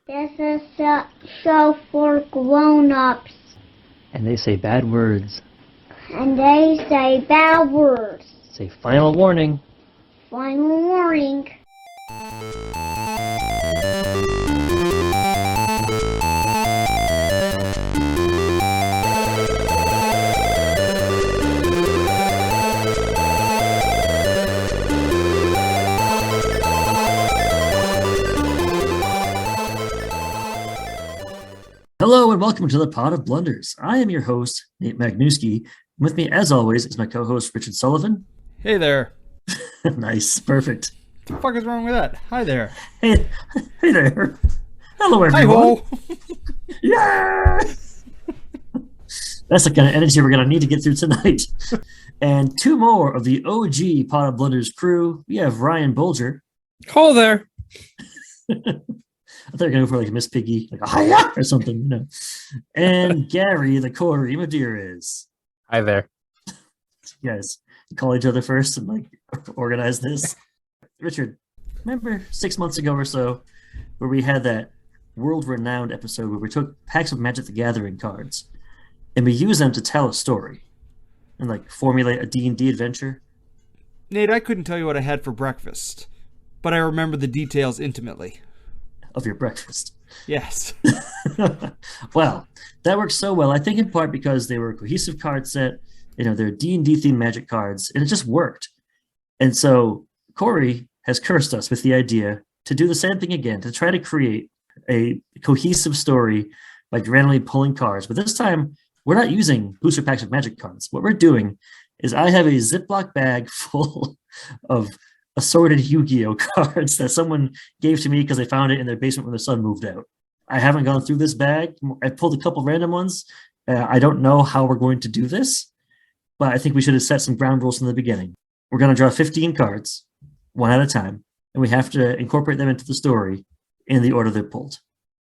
This is a show for grown-ups. And they say bad words. And they say bad words. Say final warning. Final warning. Hello and welcome to the Pot of Blunders. I am your host, Nate Magnuski. With me, as always, is my co-host, Richard Sullivan. Hey there. Nice, perfect. What the fuck is wrong with that? Hi there. Hey there. Hello, everyone. Hi-ho. Yeah! That's the kind of energy we're going to need to get through tonight. And two more of the OG Pot of Blunders crew. We have Ryan Bolger. Hello there. I thought you were going to go for like Miss Piggy, like a hiya or something, you know. And Gary, the Cory Madeira's. Hi there. You guys call each other first and like organize this. Richard, remember 6 months ago or so where we had that world-renowned episode where we took packs of Magic the Gathering cards and we used them to tell a story and like formulate a D&D adventure? Nate, I couldn't tell you what I had for breakfast, but I remember the details intimately. Of your breakfast. Yes. Well, that worked so well. I think in part because they were a cohesive card set. You know, they're D&D themed Magic cards, and it just worked. And so Cory has cursed us with the idea to do the same thing again, to try to create a cohesive story by randomly pulling cards. But this time, we're not using booster packs of Magic cards. What we're doing is I have a Ziploc bag full of assorted Yu-Gi-Oh cards that someone gave to me because they found it in their basement when their son moved out. I haven't gone through this bag. I pulled a couple random ones. I don't know how we're going to do this, but I think we should have set some ground rules from the beginning. We're going to draw 15 cards, one at a time, and we have to incorporate them into the story in the order they're pulled.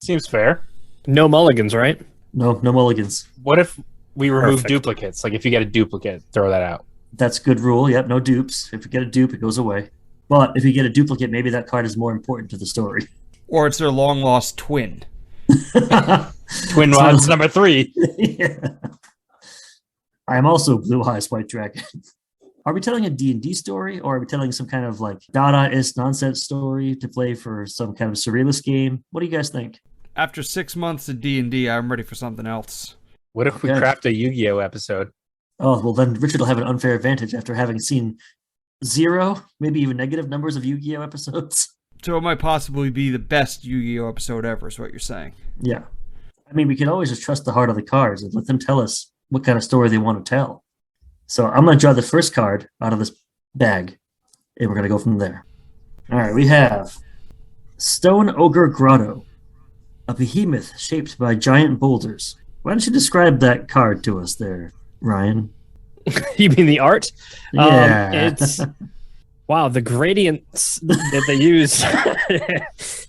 Seems fair. No mulligans, right? No mulligans. What if we remove Perfect. duplicates? Like if you get a duplicate, throw that out. That's a good rule. Yep, no dupes. If you get a dupe, it goes away. But if you get a duplicate, maybe that card is more important to the story. Or it's their long-lost twin. Twin Rods number 3. Yeah. I am also Blue Eyes White Dragon. Are we telling a D&D story, or are we telling some kind of like Dadaist nonsense story to play for some kind of surrealist game? What do you guys think? After 6 months of D&D, I'm ready for something else. What if we craft a Yu-Gi-Oh episode? Oh, well then Richard will have an unfair advantage after having seen 0, maybe even negative numbers of Yu-Gi-Oh episodes. So it might possibly be the best Yu-Gi-Oh episode ever, is what you're saying. Yeah. I mean, we can always just trust the heart of the cards and let them tell us what kind of story they want to tell. So I'm going to draw the first card out of this bag, and we're going to go from there. All right, we have Stone Ogre Grotto, a behemoth shaped by giant boulders. Why don't you describe that card to us there, Ryan? You mean the art? Yeah. It's wow, the gradients that they use.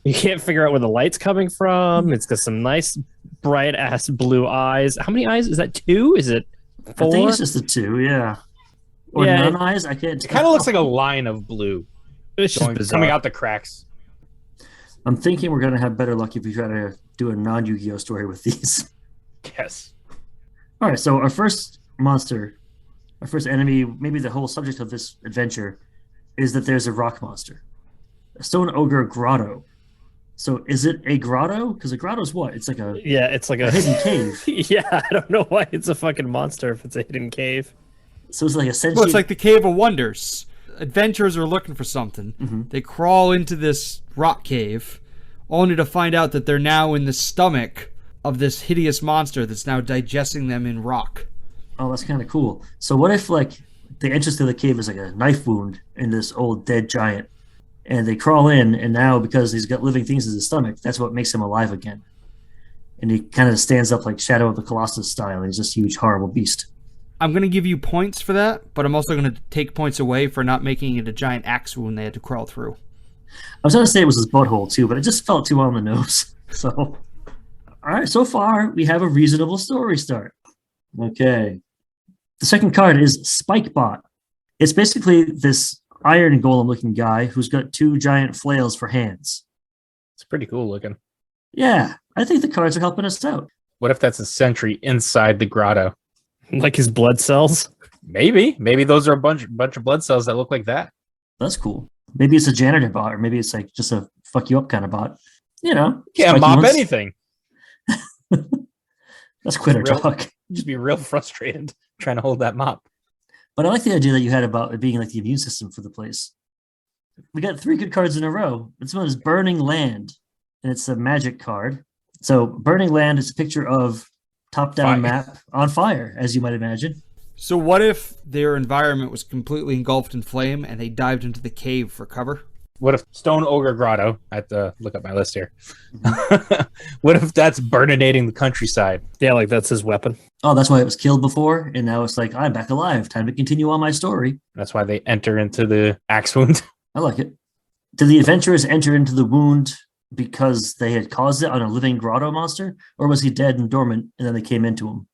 You can't figure out where the light's coming from. It's got some nice bright ass blue eyes. How many eyes? Is that 2? Is it 4? I think it's just the 2, yeah. Or Yeah, none eyes? I can't It tell. kind of looks like a line of blue It's just going, bizarre. coming out the cracks. I'm thinking we're going to have better luck if we try to do a non-Yu-Gi-Oh story with these. Yes. All right, so our first monster, our first enemy, maybe the whole subject of this adventure, is that there's a rock monster. A Stone Ogre Grotto. So is it a grotto? Because a grotto is what? It's like a It's like a hidden cave. Yeah, I don't know why it's a fucking monster if it's a hidden cave. So it's like a sentient... Well, it's like the Cave of Wonders. Adventurers are looking for something. Mm-hmm. They crawl into this rock cave, only to find out that they're now in the stomach of this hideous monster that's now digesting them in rock. Oh, that's kind of cool. So what if, like, the entrance to the cave is like a knife wound in this old dead giant, and they crawl in, and now because he's got living things in his stomach, that's what makes him alive again. And he kind of stands up like Shadow of the Colossus style. He's this huge, horrible beast. I'm going to give you points for that, but I'm also going to take points away for not making it a giant axe wound they had to crawl through. I was going to say it was his butthole, too, but it just felt too on the nose. So, all right, so far, we have a reasonable story start. Okay. The second card is Spikebot. It's basically this iron golem looking guy who's got 2 giant flails for hands. It's pretty cool looking. Yeah, I think the cards are helping us out. What if that's a sentry inside the grotto? Like his blood cells. Maybe those are a bunch of blood cells that look like that. That's cool. Maybe it's a janitor bot, or maybe it's like just a fuck you up kind of bot. You know, Can't spiky mop ones. anything. That's quitter Real- talk. Just be real frustrated trying to hold that mop. But I like the idea that you had about it being like the immune system for the place. We got 3 good cards in a row. This one is Burning Land, and it's a magic card. So Burning Land is a picture of top-down Fire. map on fire, as you might imagine. So what if their environment was completely engulfed in flame and they dived into the cave for cover? What if Stone Ogre Grotto? I have to look up my list here. What if that's burninating the countryside? Yeah, like that's his weapon. Oh, that's why it was killed before, and now it's like, I'm back alive. Time to continue on my story. That's why they enter into the axe wound. I like it. Did the adventurers enter into the wound because they had caused it on a living grotto monster, or was he dead and dormant, and then they came into him?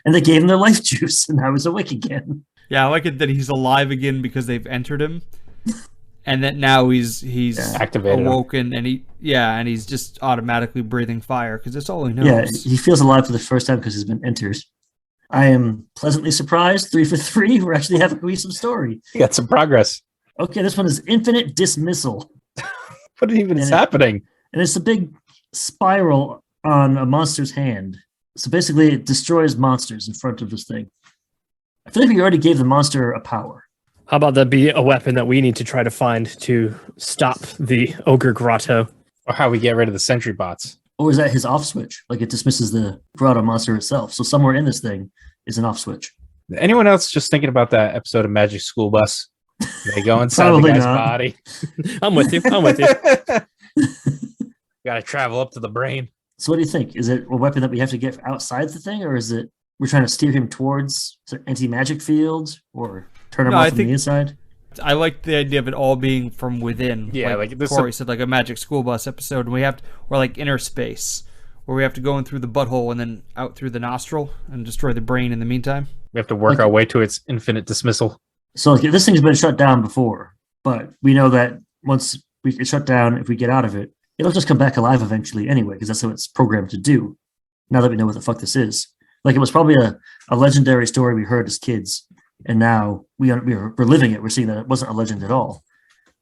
And they gave him their life juice, and now he's awake again. Yeah, I like it that he's alive again because they've entered him, and that now he's Activated him. awoken, and he's just automatically breathing fire because that's all he knows. Yeah, he feels alive for the first time because he's been entered. I am pleasantly surprised. 3 for 3. We're actually having a cohesive story. You got some progress. Okay, this one is Infinite Dismissal. What even is And it- happening? And it's a big spiral on a monster's hand. So basically, it destroys monsters in front of this thing. I feel like we already gave the monster a power. How about that be a weapon that we need to try to find to stop the Ogre Grotto? Or how we get rid of the sentry bots? Or is that his off switch? Like it dismisses the grotto monster itself. So somewhere in this thing is an off switch. Anyone else just thinking about that episode of Magic School Bus? They go inside the Probably guy's not. body. I'm with you. I'm with you. Got to travel up to the brain. So what do you think? Is it a weapon that we have to get outside the thing, or is it we're trying to steer him towards anti-magic field, or turn him No, off I from think- the inside? I like the idea of it all being from within. Yeah, like this- Cory said, like a Magic School Bus episode, and or like inner space, where we have to go in through the butthole and then out through the nostril and destroy the brain in the meantime. We have to work our way to its infinite dismissal. So like, this thing's been shut down before, but we know that once we get shut down, if we get out of it, it'll just come back alive eventually anyway, because that's what it's programmed to do. Now that we know what the fuck this is. Like, it was probably a legendary story we heard as kids, and now we're living it. We're seeing that it wasn't a legend at all.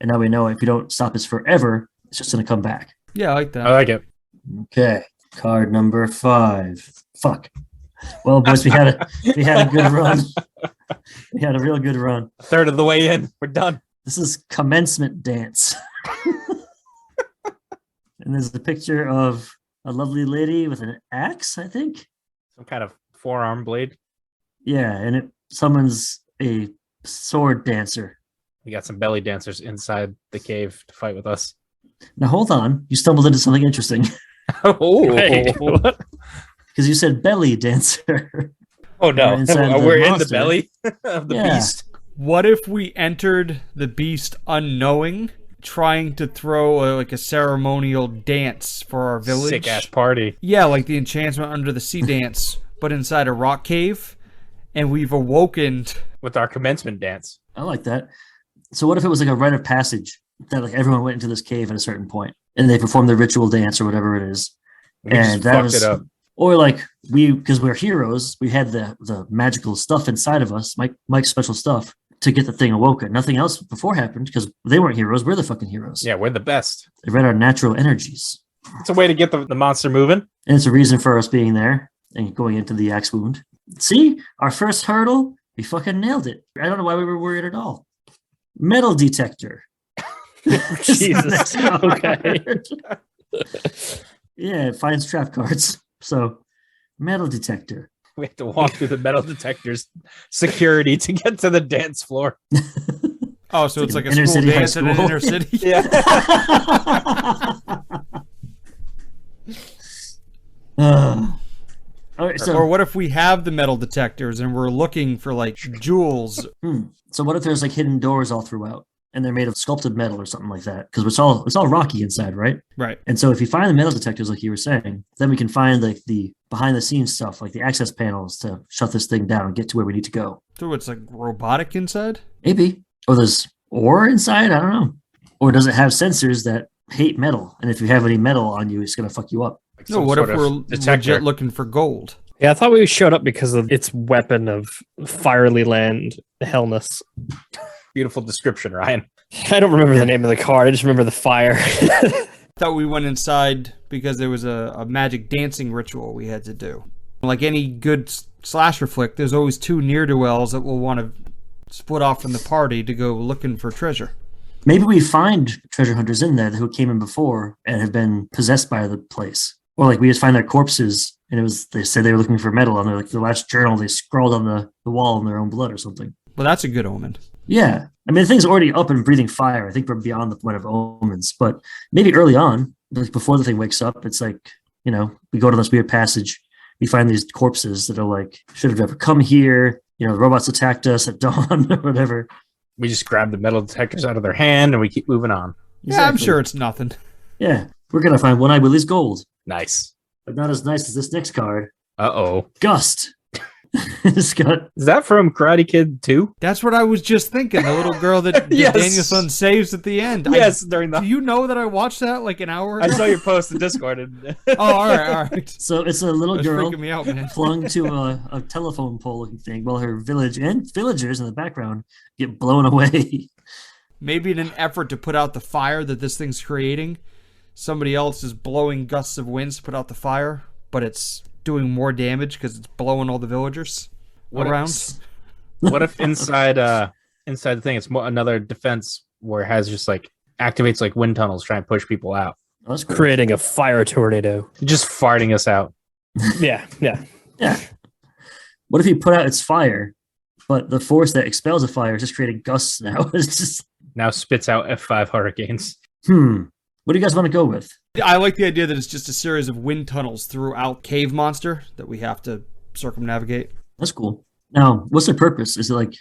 And now we know if we don't stop this forever, it's just going to come back. Yeah, I like that. I like it. Okay, card number 5. Fuck. Well, boys, we had a good run. We had a real good run. A third of the way in. We're done. This is Commencement Dance. And there's a picture of a lovely lady with an axe, I think. Some kind of forearm blade. Yeah, and it summons a sword dancer. We got some belly dancers inside the cave to fight with us. Now, hold on. You stumbled into something interesting Oh, Hey, what? because you said belly dancer. oh no. We're inside the We're in the monster. belly of the Yeah. beast. What if we entered the beast unknowing, trying to throw a ceremonial dance for our village? Sick ass party. Yeah, like the Enchantment Under the Sea dance, but inside a rock cave, and we've awoken. With our commencement dance. I like that. So what if it was like a rite of passage that like everyone went into this cave at a certain point and they performed the ritual dance or whatever it is? We just fucked it up. Or like because we're heroes, we had the magical stuff inside of us, Mike's special stuff, to get the thing awoken. Nothing else before happened because they weren't heroes. We're the fucking heroes. Yeah, we're the best. They read our natural energies. It's a way to get the monster moving. And it's a reason for us being there and going into the axe wound. See, our first hurdle, we fucking nailed it. I don't know why we were worried at all. Metal detector. Jesus. Okay. Yeah, it finds trap cards. So, metal detector. We have to walk through the metal detectors security to get to the dance floor. Oh, so it's like a Inner school city high dance in an school. inner city? Yeah. All right, so Or what if we have the metal detectors and we're looking for like jewels? So what if there's like hidden doors all throughout, and they're made of sculpted metal or something like that? Because it's all rocky inside, right? Right. And so if you find the metal detectors, like you were saying, then we can find like the behind the scenes stuff, like the access panels to shut this thing down and get to where we need to go. So it's like robotic inside? Maybe. Or there's ore inside. I don't know. Or does it have sensors that hate metal? And if you have any metal on you, it's going to fuck you up. Like No, some what if sort of we're detector. legit looking for gold? Yeah, I thought we showed up because of its weapon of fiery land hellness. Beautiful description, Ryan. I don't remember the name of the card. I just remember the fire. Thought we went inside because there was a magic dancing ritual we had to do. Like any good slasher flick, there's always two ne'er-do-wells that will want to split off from the party to go looking for treasure. Maybe we find treasure hunters in there who came in before and have been possessed by the place. Or like we just find their corpses and they said they were looking for metal on their the last journal they scrawled on the wall in their own blood or something. Well, that's a good omen. Yeah. I mean, the thing's already up and breathing fire. I think we're beyond the point of omens. But maybe early on, like before the thing wakes up, it's like, we go to this weird passage. We find these corpses that are like, should have never come here. The robots attacked us at dawn or whatever. We just grab the metal detectors out of their hand and we keep moving on. Yeah, I'm sure it's nothing. Yeah. We're going to find One-Eye Willie's gold. Nice. But not as nice as this next card. Uh-oh. Gust. It's got... Is that from Karate Kid 2? That's what I was just thinking. The little girl that Yes. Danielson saves at the end. Yes, during the... Do you know that I watched that like an hour I ago? saw your post in Discord. And... Oh, all right. So it's a little That's girl freaking me out, man. flung to a telephone pole looking thing while her village and villagers in the background get blown away. Maybe in an effort to put out the fire that this thing's creating, somebody else is blowing gusts of winds to put out the fire, but it's doing more damage because it's blowing all the villagers around. What if inside the thing it's more another defense where it has just like activates like wind tunnels trying to push people out, Oh, that's cool. Creating a fire tornado. just farting us out. Yeah. Yeah. What if you put out its fire, but the force that expels the fire is just creating gusts now? It's just Now spits out F5 hurricanes. What do you guys want to go with? I like the idea that it's just a series of wind tunnels throughout Cave Monster that we have to circumnavigate. That's cool. Now, what's their purpose? Is it like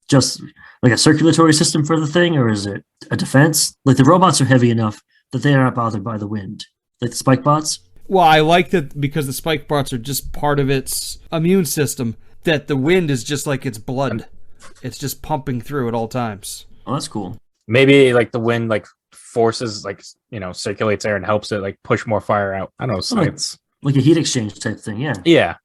just like a circulatory system for the thing, or is it a defense? Like the robots are heavy enough that they are not bothered by the wind. Like the spike bots? Well, I like that because the spike bots are just part of its immune system, that the wind is just like its blood. It's just pumping through at all times. Oh, that's cool. Maybe like the wind like forces like circulates air and helps it like push more fire out. I don't know, science. Like a heat exchange type thing, yeah. Yeah.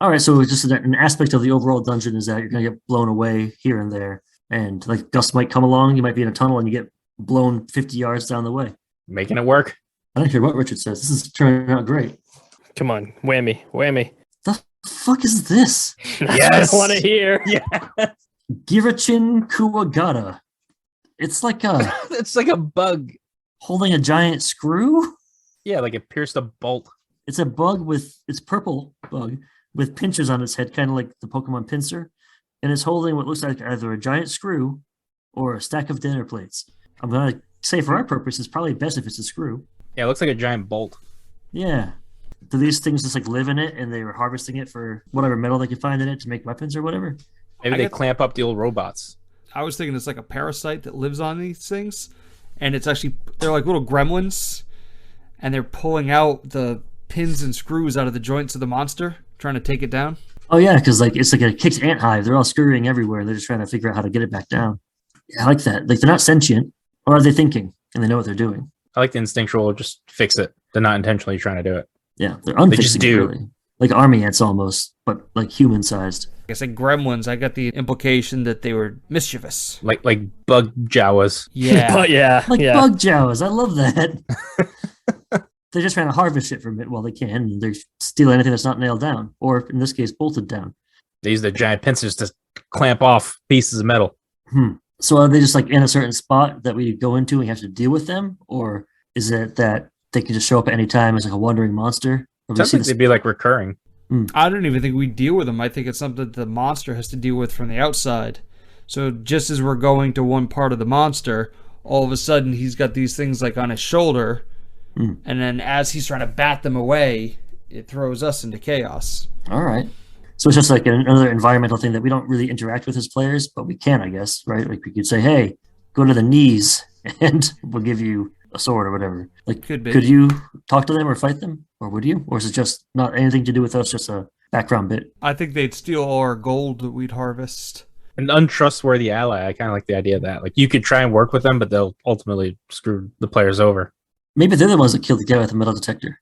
All right, so it's just an aspect of the overall dungeon is that you're going to get blown away here and there. And like gusts might come along, you might be in a tunnel and you get blown 50 yards down the way. Making it work. I don't care what Richard says. This is turning out great. Come on. Whammy. The fuck is this? That's Yes. what I want to hear. Yeah. Girachin Kuwagata. It's like It's like a bug. holding a giant screw. Yeah, like it pierced a bolt. It's a bug it's purple bug with pinchers on its head, kind of like the Pokemon Pinsir. And it's holding what looks like either a giant screw or a stack of dinner plates. I'm going to say for our purpose, it's probably best if it's a screw. Yeah, it looks like a giant bolt. Yeah. Do these things just like live in it and they were harvesting it for whatever metal they could find in it to make weapons or whatever? Maybe they clamp up the old robots. I was thinking it's like a parasite that lives on these things, and it's actually, they're like little gremlins, and they're pulling out the pins and screws out of the joints of the monster, trying to take it down. Oh yeah, because like it's like a kicked ant hive. They're all scurrying everywhere. They're just trying to figure out how to get it back down. Yeah, I like that. Like they're not sentient, or are they thinking and they know what they're doing? I like the instinctual just fix it. They're not intentionally trying to do it. Yeah, they're unfixing just it, do. really. Like army ants almost, but like human sized. Like I said, gremlins, I got the implication that they were mischievous. Like bug Jawas. Yeah. But yeah. Like bug jaws. I love that. They're just trying to harvest shit from it while they can, and they steal anything that's not nailed down, or in this case, bolted down. They use their giant pincers to clamp off pieces of metal. So are they just like in a certain spot that we go into and we have to deal with them, or is it that they can just show up at any time as like a wandering monster? Or Sounds like they'd be like recurring. I don't even think we deal with them. I think it's something that the monster has to deal with from the outside. So just as we're going to one part of the monster, all of a sudden he's got these things like on his shoulder, and then as he's trying to bat them away, it throws us into chaos. All right. So it's just like another environmental thing that we don't really interact with as players, but we can, I guess, right? Like we could say, hey, go to the knees and we'll give you a sword or whatever. Like, Could be. could you talk to them or fight them? Or would you? Or is it just not anything to do with us, just a background bit? I think they'd steal all our gold that we'd harvest. An untrustworthy ally. I kind of like the idea of that. Like you could try and work with them, but they'll ultimately screw the players over. Maybe they're the ones that killed the guy with the metal detector.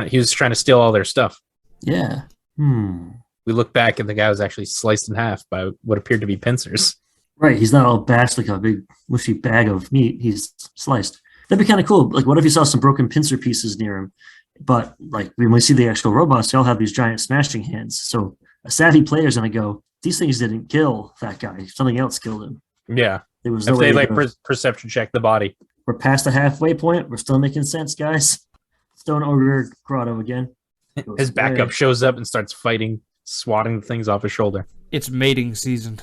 He was trying to steal all their stuff. Yeah. We look back and the guy was actually sliced in half by what appeared to be pincers. Right. He's not all bashed like a big mushy bag of meat. He's sliced. That'd be kind of cool. Like, what if you saw some broken pincer pieces near him? But like when we see the actual robots, they all have these giant smashing hands. So a savvy player is going to go, these things didn't kill that guy. Something else killed him. Yeah. There was If no they way like perception check the body. We're past the halfway point. We're still making sense, guys. Stone Ogre Grotto again. His backup shows up and starts fighting, swatting the things off his shoulder. It's mating season.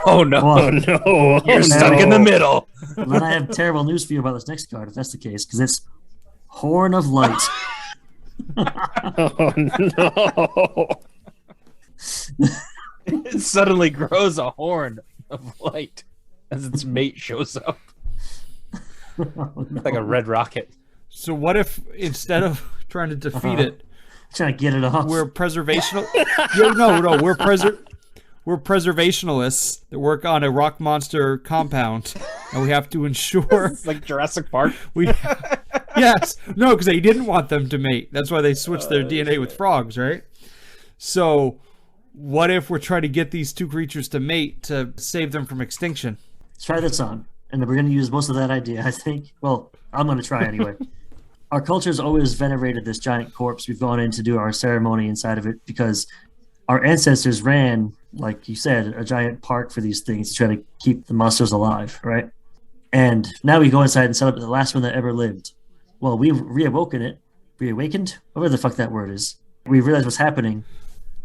Oh no! Oh no! You're stuck in the middle. Well, then I have terrible news for you about this next card, if that's the case, because it's Horn of Light. Oh no! It suddenly grows a horn of light as its mate shows up, Oh, no. like a red rocket. So what if instead of trying to defeat it, Trying to get it off. we're preservational? We're preservationists that work on a rock monster compound, and we have to ensure It's like Jurassic Park. Yes, no, because they didn't want them to mate. That's why they switched their DNA with frogs, right? So, what if we're trying to get these two creatures to mate to save them from extinction? Let's try this on. And we're going to use most of that idea, I think. Well, I'm going to try anyway. Our culture's always venerated this giant corpse. We've gone in to do our ceremony inside of it because our ancestors ran, like you said, a giant park for these things to try to keep the monsters alive, right? And now we go inside and set up the last one that ever lived. Well, we've reawakened, whatever the fuck that word is. We realize what's happening,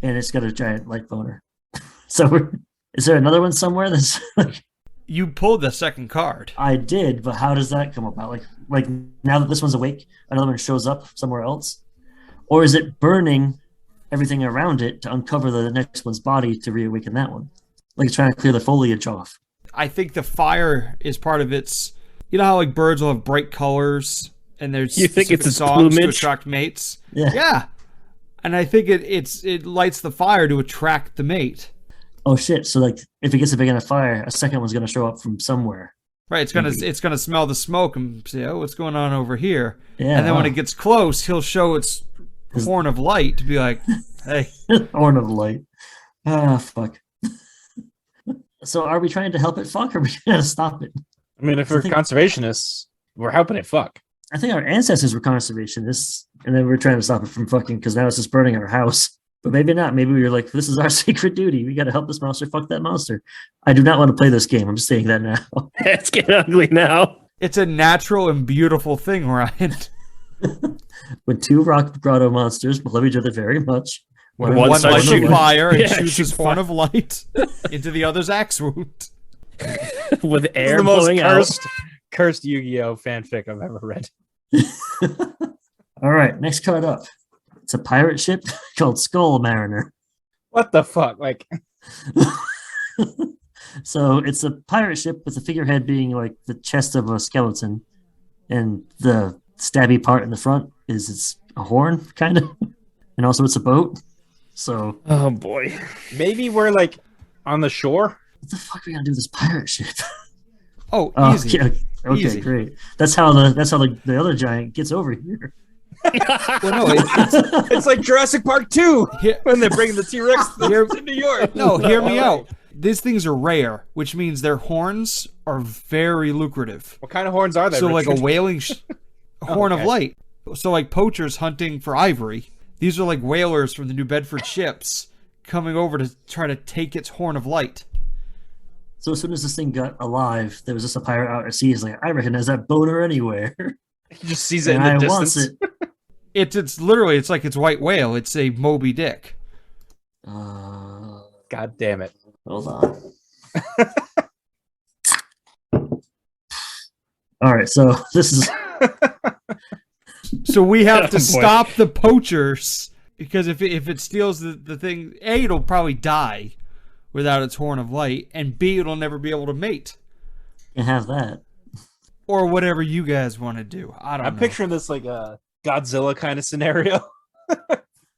and it's got a giant light boner. So, is there another one somewhere that's like... You pulled the second card. I did, but how does that come about? Like now that this one's awake, another one shows up somewhere else? Or is it burning everything around it to uncover the next one's body to reawaken that one? Like it's trying to clear the foliage off. I think the fire is part of its... You know how like birds will have bright colors and there's You think it's its songs to plumage? attract mates? Yeah. Yeah. And I think it lights the fire to attract the mate. Oh shit, so like if it gets a big enough fire, a second one's gonna show up from somewhere. Right, it's gonna smell the smoke and say, "Oh, what's going on over here?" Yeah. And then when it gets close, he'll show its horn of light to be like, "Hey, Horn of Light. Ah, fuck. So are we trying to help it fuck, or are we trying to stop it? I mean, if we're conservationists, we're helping it fuck. I think our ancestors were conservationists, and then we're trying to stop it from fucking because now it's just burning our house. But maybe not. Maybe we were like, this is our sacred duty. We got to help this monster fuck that monster. I do not want to play this game. I'm just saying that now. It's getting ugly now. it's a natural and beautiful thing, Ryan." When two rock grotto monsters love each other very much. One One starts lights a shooting. fire and Yeah, shoots his shoots horn of light into the other's axe wound. With This is air the most blowing out. cursed Yu-Gi-Oh fanfic I've ever read. All right, next card up. It's a pirate ship called Skull Mariner. What the fuck? Like, So it's a pirate ship with the figurehead being like the chest of a skeleton, and the stabby part in the front is it's a horn, kind of, and also it's a boat. So Oh boy. maybe we're like on the shore. what the fuck are we gonna do with this pirate ship? Oh, Oh, easy. okay, Easy. great. That's how the other giant gets over here. Well, no, It's like Jurassic Park 2 Here- when they bring the T-Rex Here- to New York. no, hear me out. These things are rare, which means their horns are very lucrative. What kind of horns are they? So, like a Richard? whaling horn of okay. light. So, like poachers hunting for ivory. These are like whalers from the New Bedford ships coming over to try to take its horn of light. So as soon as this thing got alive, there was just a pirate out at sea. He's like, I recognize that boner anywhere. He just sees it in And the I wants distance. it. It's literally, it's like it's white whale. It's a Moby Dick. God damn it. Hold on. All right, so this is So we have Oh, to boy. stop the poachers because if it steals the thing, A, it'll probably die without its horn of light, and B, it'll never be able to mate. you have that. Or whatever you guys want to do. I don't know. I'm picturing this like a Godzilla kind of scenario.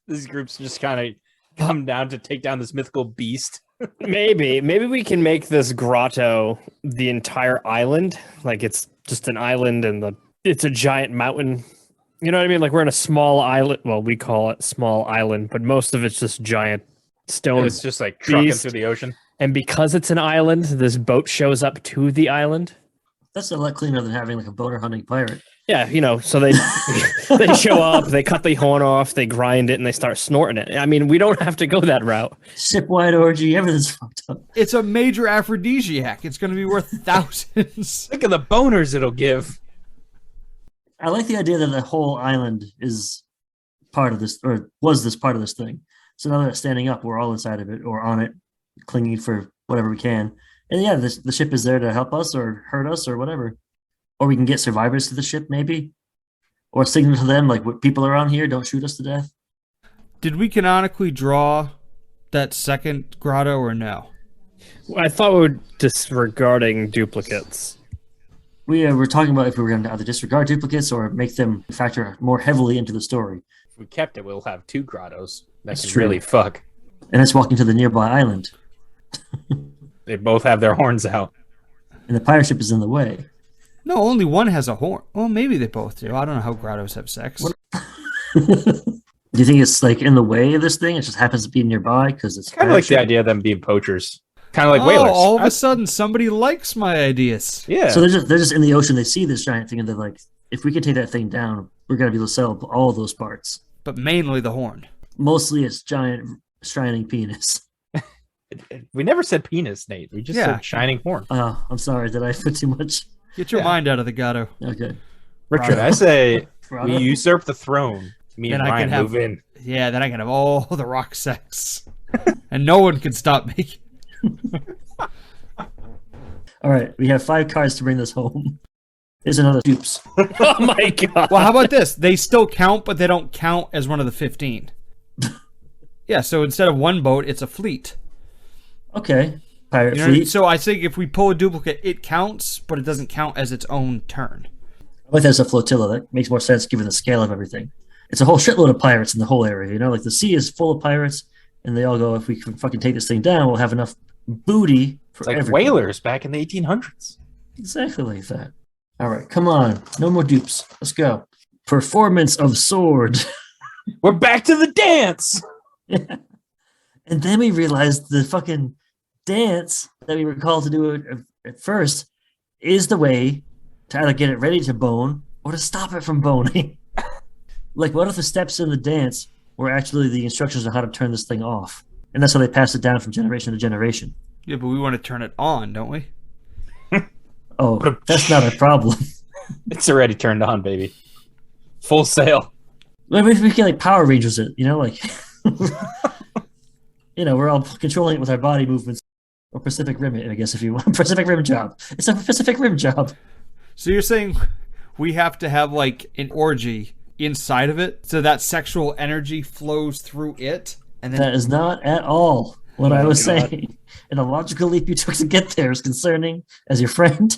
These groups just kind of come down to take down this mythical beast. Maybe we can make this grotto the entire island. Like it's just an island and it's a giant mountain. You know what I mean? Like we're in a small island. Well, we call it small island, but most of it's just giant stone. It's just like trucking beast. through the ocean. And because it's an island, this boat shows up to the island. That's a lot cleaner than having like a boner hunting pirate. Yeah, so they they show up, they cut the horn off, they grind it, and they start snorting it. I mean, we don't have to go that route. Ship-wide orgy, everything's fucked up. It's a major aphrodisiac. It's going to be worth thousands. Think of the boners it'll give. I like the idea that the whole island is part of this, or was this part of this thing. So now that it's standing up, we're all inside of it, or on it, clinging for whatever we can. And yeah, the ship is there to help us or hurt us or whatever. Or we can get survivors to the ship, maybe. Or signal to them, like, what people are on here, don't shoot us to death. Did we canonically draw that second grotto or no? I thought we were disregarding duplicates. We were talking about if we were going to either disregard duplicates or make them factor more heavily into the story. If we kept it, we'll have 2 grottos. That's true. really fuck. And it's walking to the nearby island. They both have their horns out. And the pirate ship is in the way. No, only one has a horn. Well, maybe they both do. I don't know how grottos have sex. Do you think it's like in the way of this thing? It just happens to be nearby because it's Kind of like the idea of them being poachers. Kind of like whalers. All of a sudden, somebody likes my ideas. Yeah. So they're just in the ocean. They see this giant thing and they're like, if we can take that thing down, we're gonna be able to sell all of those parts. But mainly the horn. Mostly it's giant shining penis. We never said penis, Nate. We just said shining horn. Oh, I'm sorry. Did I put too much? Get your mind out of the grotto. Okay. Richard, I say Grotto? we usurp the throne. Me and Then I Ryan can have- move in. Yeah, then I can have all the rock sex. And no one can stop me. All right. We have 5 cards to bring this home. Here's another dupes. Oh my god. Well, how about this? They still count, but they don't count as one of the 15. Yeah, so instead of one boat, it's a fleet. Okay. Pirate You know what I mean? fleet. So I think if we pull a duplicate, it counts, but it doesn't count as its own turn. I like that as a flotilla. That makes more sense given the scale of everything. It's a whole shitload of pirates in the whole area. Like the sea is full of pirates, and they all go, if we can fucking take this thing down, we'll have enough booty for It's like everybody. whalers back in the 1800s. Exactly like that. All right, come on. No more dupes. Let's go. Performance of sword. We're back to the dance. Yeah. And then we realized the fucking dance that we were called to do at first is the way to either get it ready to bone or to stop it from boning. Like, what if the steps in the dance were actually the instructions on how to turn this thing off? And that's how they pass it down from generation to generation. Yeah, but we want to turn it on, don't we? Oh, that's not a problem. It's already turned on, baby. Full sail. Well, we can like Power Rangers it, like, we're all controlling it with our body movements. Or Pacific Rim, I guess, if you want. Pacific Rim job. It's a Pacific Rim job. So you're saying we have to have like an orgy inside of it so that sexual energy flows through it? And then That is not at all what I was saying. And the logical leap you took to get there is concerning as your friend.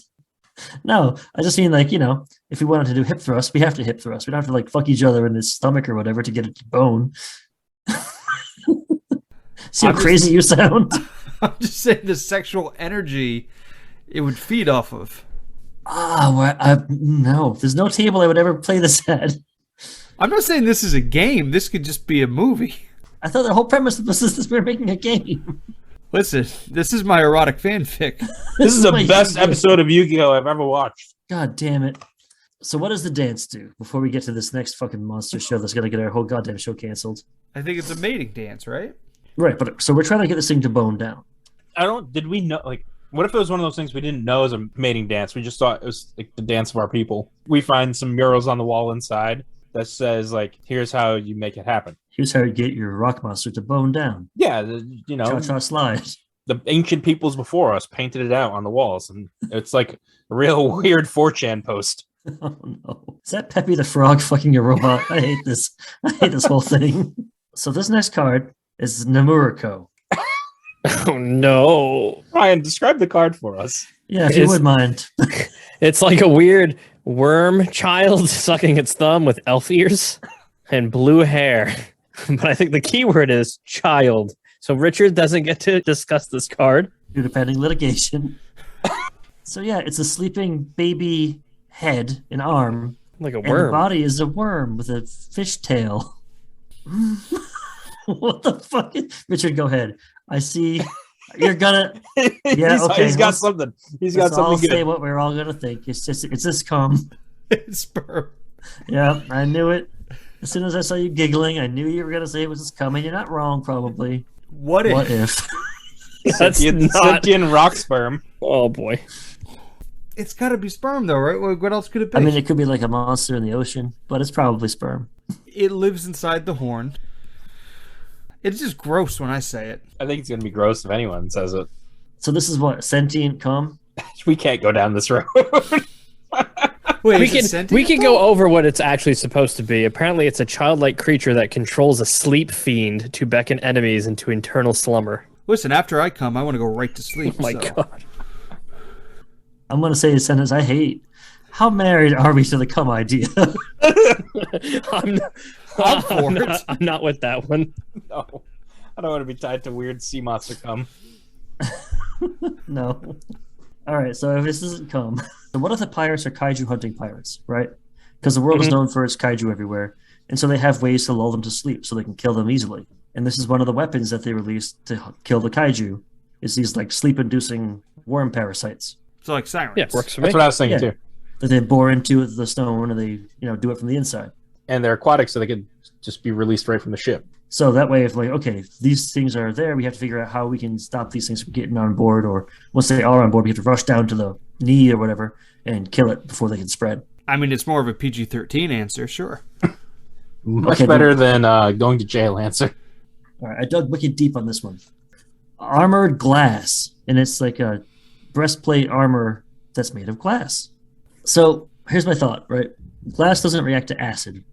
No, I just mean like, if we wanted to do hip thrust, we have to hip thrust. We don't have to like fuck each other in the stomach or whatever to get it to bone. See how crazy you sound? I'm just saying the sexual energy it would feed off of. No. There's no table I would ever play this at. I'm not saying this is a game. This could just be a movie. I thought the whole premise was this we were making a game. Listen, this is my erotic fanfic. This is the my best Yu-Gi-Oh. episode of Yu-Gi-Oh! I've ever watched. God damn it. So what does the dance do before we get to this next fucking monster show that's going to get our whole goddamn show canceled? I think it's a mating dance, right? Right, but so we're trying to get this thing to bone down. Did we know, what if it was one of those things we didn't know as a mating dance? We just thought it was like the dance of our people. We find some murals on the wall inside that says, here's how you make it happen. Here's how you get your rock monster to bone down. Yeah, Cha-cha slide. the ancient peoples before us painted it out on the walls, and it's like a real weird 4chan post. Oh no. Is that Peppy the Frog fucking your robot? I hate this. I hate this whole thing. So this next card is Namurico. Oh no. Ryan, describe the card for us. Yeah, if you would mind. It's like a weird worm child sucking its thumb with elf ears and blue hair. But I think the key word is child. So Richard doesn't get to discuss this card. due to pending litigation. So yeah, it's a sleeping baby head and arm. Like a And the worm. body is a worm with a fish tail. What the fuck? Richard, go ahead. I see you're gonna. Yeah, okay. He's got something. He's got I'll something say good. what we're all gonna think. It's this cum. Sperm. Yeah, I knew it. As soon as I saw you giggling, I knew you were gonna say it was this cum, and you're not wrong, probably. What if? What if? That's not. Sentient rock sperm. Oh boy. It's got to be sperm, though, right? What else could it be? I mean, it could be like a monster in the ocean, but it's probably sperm. It lives inside the horn. It's just gross when I say it. I think it's gonna be gross if anyone says it. So this is what sentient cum. We can't go down this road. Wait, We is it can sentient, go though? over what it's actually supposed to be. Apparently, it's a childlike creature that controls a sleep fiend to beckon enemies into eternal slumber. Listen, after I come, I want to go right to sleep. Oh my so. god. I'm gonna say a sentence I hate. How married are we to the cum idea? I'm not with that one. No, I don't want to be tied to weird sea monster cum. No. All right, so if this isn't cum, so what if the pirates are kaiju hunting pirates, right? Because the world is known for its kaiju everywhere, and so they have ways to lull them to sleep so they can kill them easily. And this is one of the weapons that they released to kill the kaiju, is these like sleep-inducing worm parasites So like sirens. Yeah, works for me. That's what I was thinking Yeah. too. that they bore into the stone and they do it from the inside. And they're aquatic, so they could just be released right from the ship. So that way, if like, okay, if these things are there, we have to figure out how we can stop these things from getting on board, or once they are on board, we have to rush down to the knee or whatever and kill it before they can spread. I mean, it's more of a PG-13 answer, sure. Much Okay, better than going to jail answer. All right, I dug wicked deep on this one. Armored glass, and it's like a breastplate armor that's made of glass. So here's my thought, right? Glass doesn't react to acid.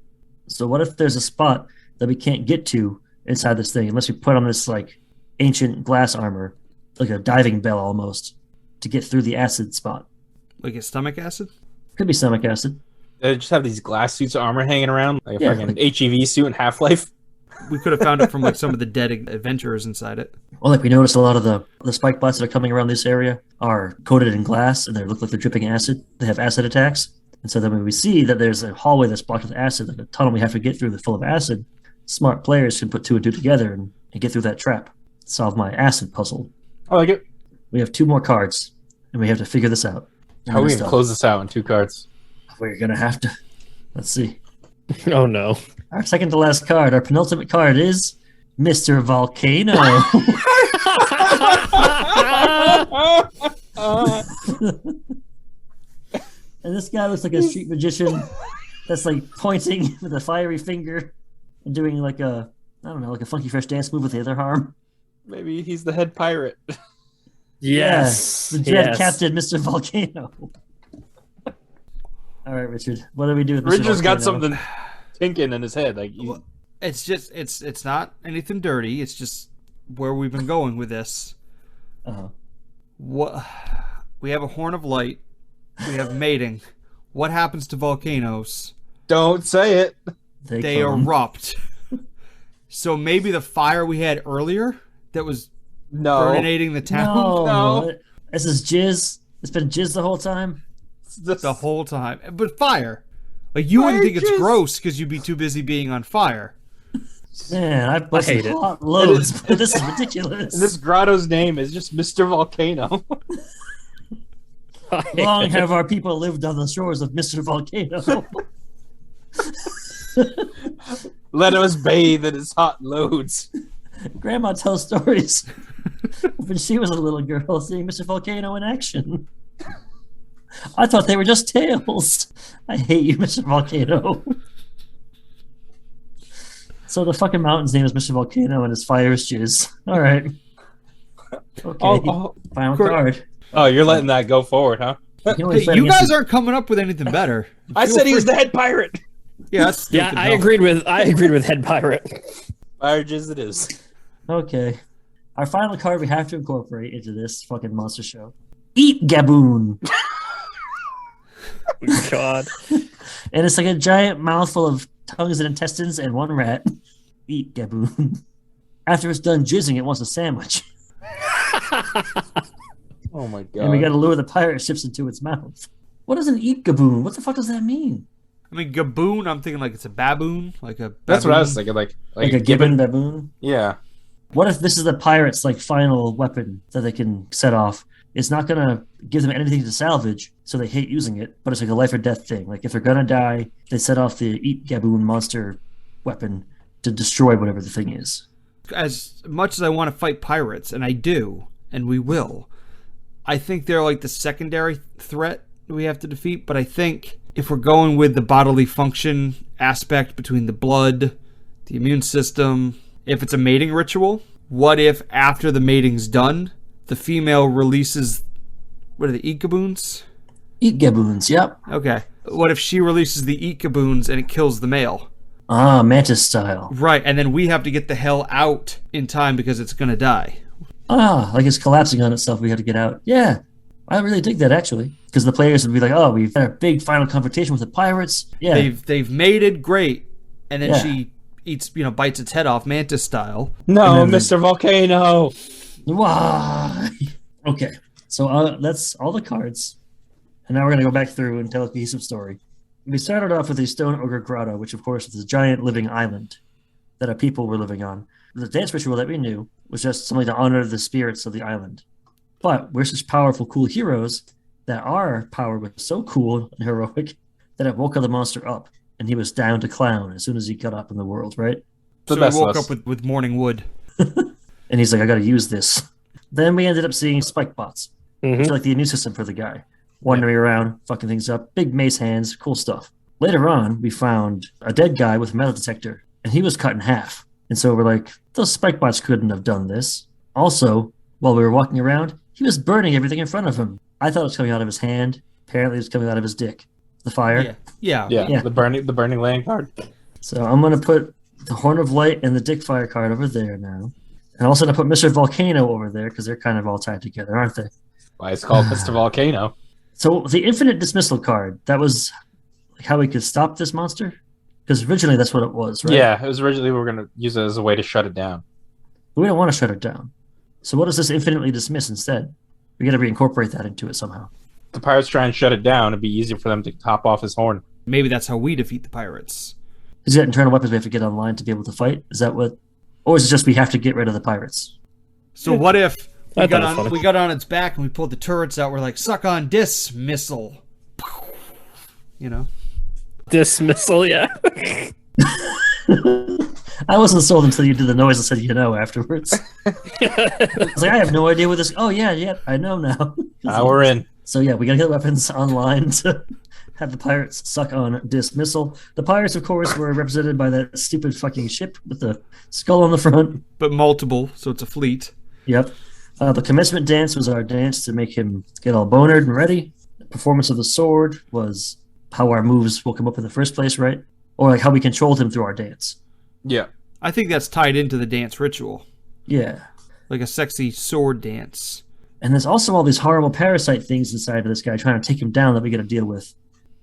So what if there's a spot that we can't get to inside this thing unless we put on this like ancient glass armor, like a diving bell almost, to get through the acid spot? Like a stomach acid? Could be stomach acid. They just have these glass suits of armor hanging around, like a Yeah, fucking HEV suit in Half-Life. We could have found it from like some of the dead adventurers inside it. Well, like we noticed a lot of the spike bots that are coming around this area are coated in glass and they look like they're dripping acid. They have acid attacks. And so then when we see that there's a hallway that's blocked with acid, like a tunnel we have to get through that's full of acid, smart players can put two and two together and get through that trap. Solve my acid puzzle. I like it. We have two more cards and we have to figure this out. How are we going to close this out in 2 cards? We're going to have to. Let's see. Oh no. Our second to last card, our penultimate card is Mr. Volcano. And this guy looks like a street magician that's like pointing with a fiery finger and doing like a, I don't know, like a funky fresh dance move with the other arm. Maybe he's the head pirate. Yes. Yeah, the dread yes. Captain Mr. Volcano. All right, Richard. What do we do with Mr. Richard's got Volcano? something tinking in his head. Like It's just, it's not anything dirty. It's just where we've been going with this. Uh-huh. What we have a horn of light. We have mating. What happens to volcanoes? don't say it. They come. erupt. So maybe the fire we had earlier that was No. burninating the town No. This is jizz. It's been jizz the whole time. the whole time. But fire. Like you wouldn't Fire think it's jizz. gross because you'd be too busy being on fire. Man, I've busted hate it. hot loads, but this is ridiculous. And this grotto's name is just Mr. Volcano. Long have our people lived on the shores of Mr. Volcano. Let us bathe in his hot loads. Grandma tells stories when she was a little girl seeing Mr. Volcano in action. I thought they were just tales. I hate you, Mr. Volcano. So the fucking mountain's name is Mr. Volcano and his fire is jizz. All right. Okay. Final card. Oh, you're letting that go forward, huh? You can only Hey, fight you against guys the- aren't coming up with anything better. I Feel said he was free- the head pirate. Yeah, that's still Yeah, good I enough. agreed with head pirate. Fire jizz it is. Okay. Our final card we have to incorporate into this fucking monster show. Eat Gaboon. God. And it's like a giant mouthful of tongues and intestines and one rat. Eat Gaboon. After it's done jizzing, it wants a sandwich. Oh my god. And we gotta lure the pirate ships into its mouth. What is an eat gaboon? What the fuck does that mean? I mean, gaboon, I'm thinking like it's a baboon. Like a baboon. That's what I was thinking. Like Like a gibbon baboon? Yeah. What if this is the pirates' like final weapon that they can set off? It's not gonna give them anything to salvage, so they hate using it, but it's like a life or death thing. Like if they're gonna die, they set off the eat gaboon monster weapon to destroy whatever the thing is. As much as I want to fight pirates, and I do, and we will, I think they're like the secondary threat we have to defeat, but I think if we're going with the bodily function aspect between the blood, the immune system, if it's a mating ritual, what if after the mating's done, the female releases, what are the eat-gaboons? Eat gaboons, yep. Okay. What if she releases the eat-gaboons and it kills the male? Ah, mantis style. Right, and then we have to get the hell out in time because it's going to die. Ah, like it's collapsing on itself, we have to get out. Yeah, I really dig that actually. Because the players would be like, oh, we've had a big final confrontation with the pirates. Yeah. They've mated, great. And then Yeah. she eats, bites its head off, mantis style. No, And then- Mr. Volcano. Why? Okay, so that's all the cards. And now we're going to go back through and tell a cohesive story. We started off with the Stone Ogre Grotto, which of course is a giant living island that our people were living on. The dance ritual that we knew was just something to honor the spirits of the island. But we're such powerful, cool heroes that our power was so cool and heroic that it woke the monster up, and he was down to clown as soon as he got up in the world, right? The So best he of woke us. up with morning wood. And he's like, I got to use this. Then we ended up seeing spike bots, which Mhm. are like the immune system for the guy, wandering around, fucking things up, big mace hands, cool stuff. Later on, we found a dead guy with a metal detector, and he was cut in half. And so we're like, those spike bots couldn't have done this. Also, while we were walking around, he was burning everything in front of him. I thought it was coming out of his hand. Apparently, it was coming out of his dick. The fire. Yeah. Yeah, the burning land card. So I'm going to put the Horn of Light and the Dick Fire card over there now. And also going to put Mr. Volcano over there because they're kind of all tied together, aren't they? Why it's called Mr. Volcano. So the Infinite Dismissal card, that was like how we could stop this monster? Because originally that's what it was, right? Yeah, it was originally we were going to use it as a way to shut it down. But we don't want to shut it down. So what does this infinitely dismiss instead? We got to reincorporate that into it somehow. The pirates try and shut it down. It'd be easier for them to top off his horn. Maybe that's how we defeat the pirates. Is that internal weapons we have to get online to be able to fight? Is that what? Or is it just we have to get rid of the pirates? So what if I thought it was funny. we got on its back and we pulled the turrets out? We're like, suck on Dismissal. Dismissal, yeah. I wasn't sold until you did the noise and said, afterwards. I was like, I have no idea what this. Oh, yeah, I know now. Now we're in. So, yeah, we got to get weapons online to have the pirates suck on Dismissal. The pirates, of course, were represented by that stupid fucking ship with the skull on the front. But multiple, so it's a fleet. Yep. The Commencement Dance was our dance to make him get all bonered and ready. The performance of the sword was how our moves woke him up in the first place, right? Or like how we controlled him through our dance. Yeah. I think that's tied into the dance ritual. Yeah. Like a sexy sword dance. And there's also all these horrible parasite things inside of this guy trying to take him down that we got to deal with.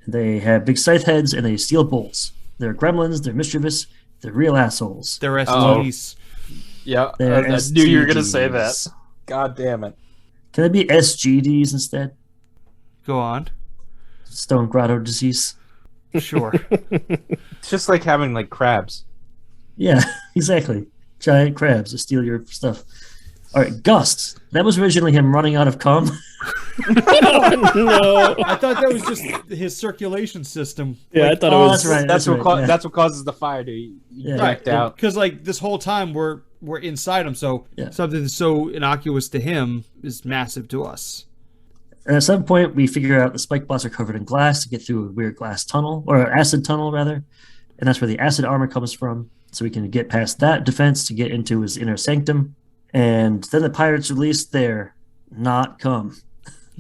They have big scythe heads and they steal bolts. They're gremlins, they're mischievous, they're real assholes. They're STDs. Yeah. They're I knew you were going to say that. STDs. God damn it. Can they be SGDs instead? Go on. Stone Grotto disease. Sure. It's just like having like crabs. Yeah, exactly. Giant crabs that steal your stuff. All right, Gust. That was originally him running out of cum. No. I thought that was just his circulation system. Yeah, I thought it was. that's right. That's what right, yeah. that's what causes the fire to eject out. Because like this whole time we're inside him, so Yeah. something that's so innocuous to him is massive to us. And at some point, we figure out the spike bots are covered in glass to get through a weird glass tunnel, or acid tunnel, rather. And that's where the acid armor comes from. So we can get past that defense to get into his inner sanctum. And then the pirates release their not cum.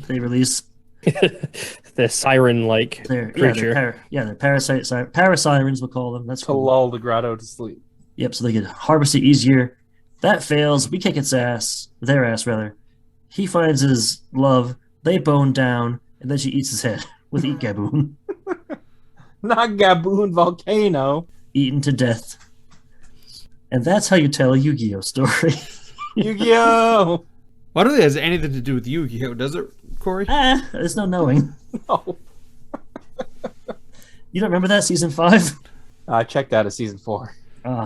They release The siren-like their creature. their parasirens, we'll call them. That's To cool. lull the grotto to sleep. Yep, so they can harvest it easier. That fails. We kick its ass, their ass rather. He finds his love. They bone down, and then she eats his head with Eat Gaboon, Not Gaboon Volcano. eaten to death. And that's how you tell a Yu-Gi-Oh story. Yu-Gi-Oh! Well, I don't think it has anything to do with Yu-Gi-Oh, does it, Cory? There's no knowing. No. You don't remember that season 5? I checked out of season 4.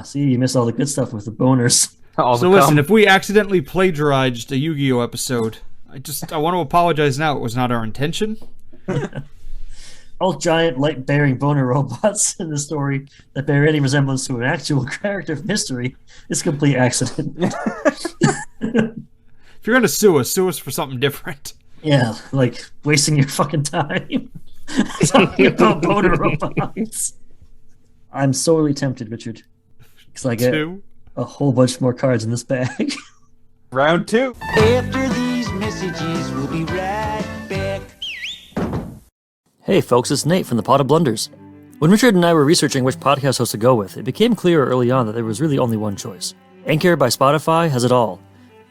See, you missed all the good stuff with the boners. So listen, if we accidentally plagiarized a Yu-Gi-Oh episode, I want to apologize now. It was not our intention. All giant, light-bearing boner robots in the story that bear any resemblance to an actual character from history is a complete accident. If you're going to sue us for something different. Yeah, like wasting your fucking time talking about boner robots. I'm sorely tempted, Richard, because I get a whole bunch more cards in this bag. Round 2. After these messages, we'll be right back. Hey folks, it's Nate from the Pot of Blunders. When Richard and I were researching which podcast host to go with, it became clear early on that there was really only one choice. Anchor by Spotify has it all.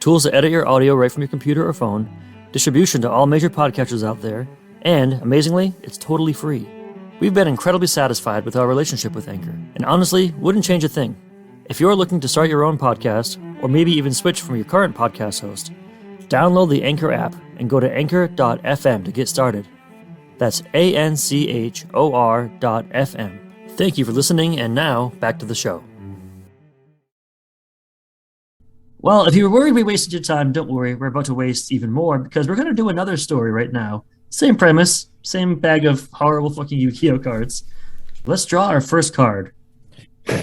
Tools to edit your audio right from your computer or phone, distribution to all major podcatchers out there, and, amazingly, it's totally free. We've been incredibly satisfied with our relationship with Anchor, and honestly, wouldn't change a thing. If you're looking to start your own podcast, or maybe even switch from your current podcast host, download the Anchor app and go to anchor.fm to get started. That's ANCHOR.FM. Thank you for listening, and now, back to the show. Well, if you were worried we wasted your time, don't worry. We're about to waste even more because we're going to do another story right now. Same premise, same bag of horrible fucking Yu-Gi-Oh cards. Let's draw our first card.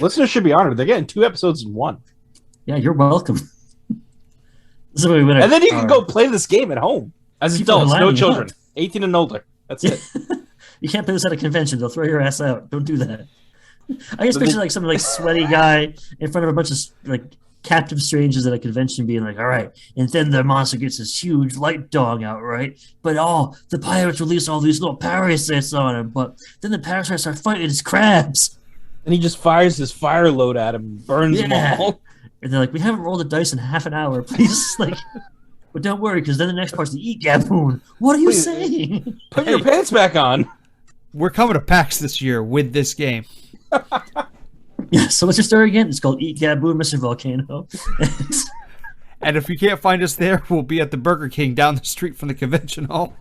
Listeners should be honored. They're getting 2 episodes in 1. Yeah, you're welcome. This is what we win. And then you can go play this game at home. As People are adults, no lining children. up. 18 and older. That's it. You can't play this at a convention. They'll throw your ass out. Don't do that. I just picture like some like sweaty guy in front of a bunch of like captive strangers at a convention being like, all right, and then the monster gets this huge light dog out, right? But the pirates release all these little parasites on him, but then the parasites start fighting his crabs. And he just fires his fire load at him and burns them all. And they're like, we haven't rolled the dice in half an hour, please. Like, but don't worry, because then the next part's the eat gaboon. What are you saying? Put your pants back on. We're coming to PAX this year with this game. Yeah, so what's your story again? It's called Eat Gaboon, Mr. Volcano. And if you can't find us there, we'll be at the Burger King down the street from the convention hall.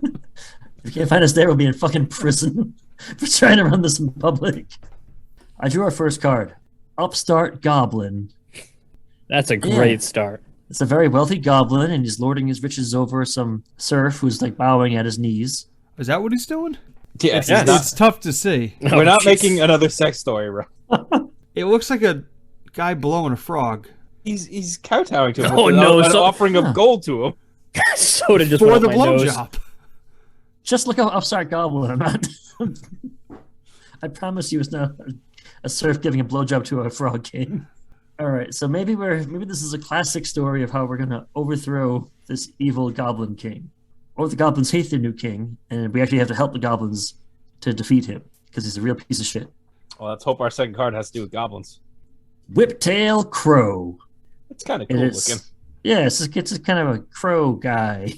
If you can't find us there, we'll be in fucking prison for trying to run this in public. I drew our first card. Upstart Goblin. That's a great start. It's a very wealthy goblin, and he's lording his riches over some serf who's like bowing at his knees. Is that what he's doing? Yeah, It's tough to see. We're not making another sex story, bro. It looks like a guy blowing a frog. He's kowtowing to him. Oh, no, an so- offering of gold to him. Soda just For went the up my nose. blowjob. Just look up Upstart Goblin. I'm not. I promise you, it's not a serf giving a blowjob to a frog king. All right, so maybe this is a classic story of how we're gonna overthrow this evil goblin king, or the goblins hate their new king, and we actually have to help the goblins to defeat him because he's a real piece of shit. Well, let's hope our second card has to do with goblins. Whiptail Crow. It's kind of cool looking. Yeah, it's a kind of a crow guy.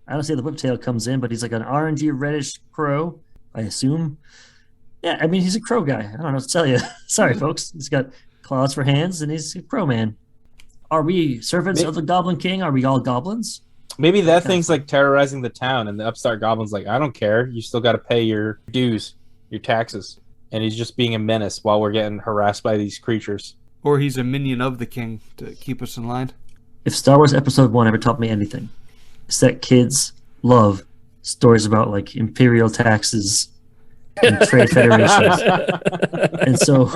I don't see how the whiptail comes in, but he's like an orangey reddish crow, I assume. Yeah, I mean, he's a crow guy. I don't know what to tell you. Sorry, folks. He's got claws for hands, and he's a crow man. Are we servants of the Goblin King? Are we all goblins? Maybe that thing's like terrorizing the town, and the upstart goblin's like, I don't care. You still got to pay your dues, your taxes. And he's just being a menace while we're getting harassed by these creatures. Or he's a minion of the king to keep us in line. If Star Wars Episode 1 ever taught me anything, it's that kids love stories about like imperial taxes and trade federations. And so,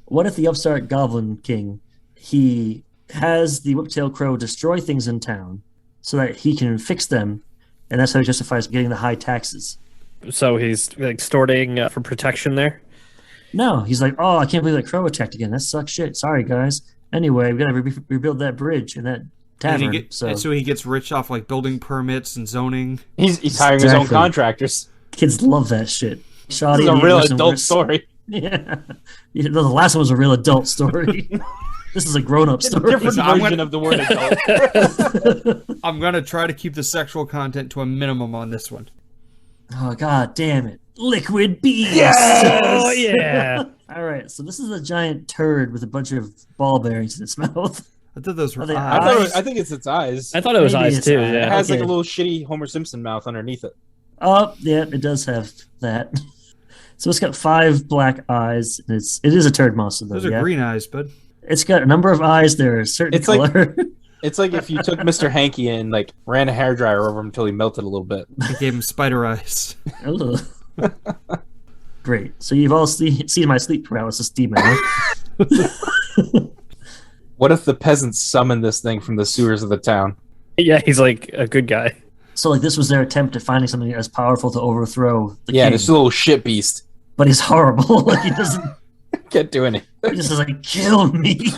what if the upstart Goblin King, he has the Whiptail Crow destroy things in town so that he can fix them, and that's how he justifies getting the high taxes. So he's like extorting for protection there? No, he's like, oh, I can't believe that crow attacked again. That sucks shit. Sorry, guys. Anyway, we got to rebuild that bridge and that tavern. So he gets rich off like building permits and zoning. He's hiring his own contractors. Kids love that shit. Shoddy This is a real adult story. Yeah. The last one was a real adult story. This is a grown-up story. Different version of the word adult. I'm going to try to keep the sexual content to a minimum on this one. Oh, god damn it. Liquid beast. Oh yeah. All right, so this is a giant turd with a bunch of ball bearings in its mouth. I thought those were Are they eyes. I think it's its eyes. I thought it was Maybe eyes it's too. eyes. It Yeah. has like Okay. a little shitty Homer Simpson mouth underneath it. Oh, yeah, it does have that. So it's got 5 black eyes. And it is a turd monster, though. Those are yeah? green eyes, bud. It's got a number of eyes. They're a certain It's like- color. It's like if you took Mr. Hanky and like ran a hairdryer over him until he melted a little bit. I gave him spider eyes. Ugh. Great. So you've all seen my sleep paralysis demon. Huh? What if the peasants summoned this thing from the sewers of the town? Yeah, he's like a good guy. So like this was their attempt at finding something as powerful to overthrow the Yeah, king. this little shit beast. But he's horrible. Like he doesn't. Can't do anything. He just is like, kill me.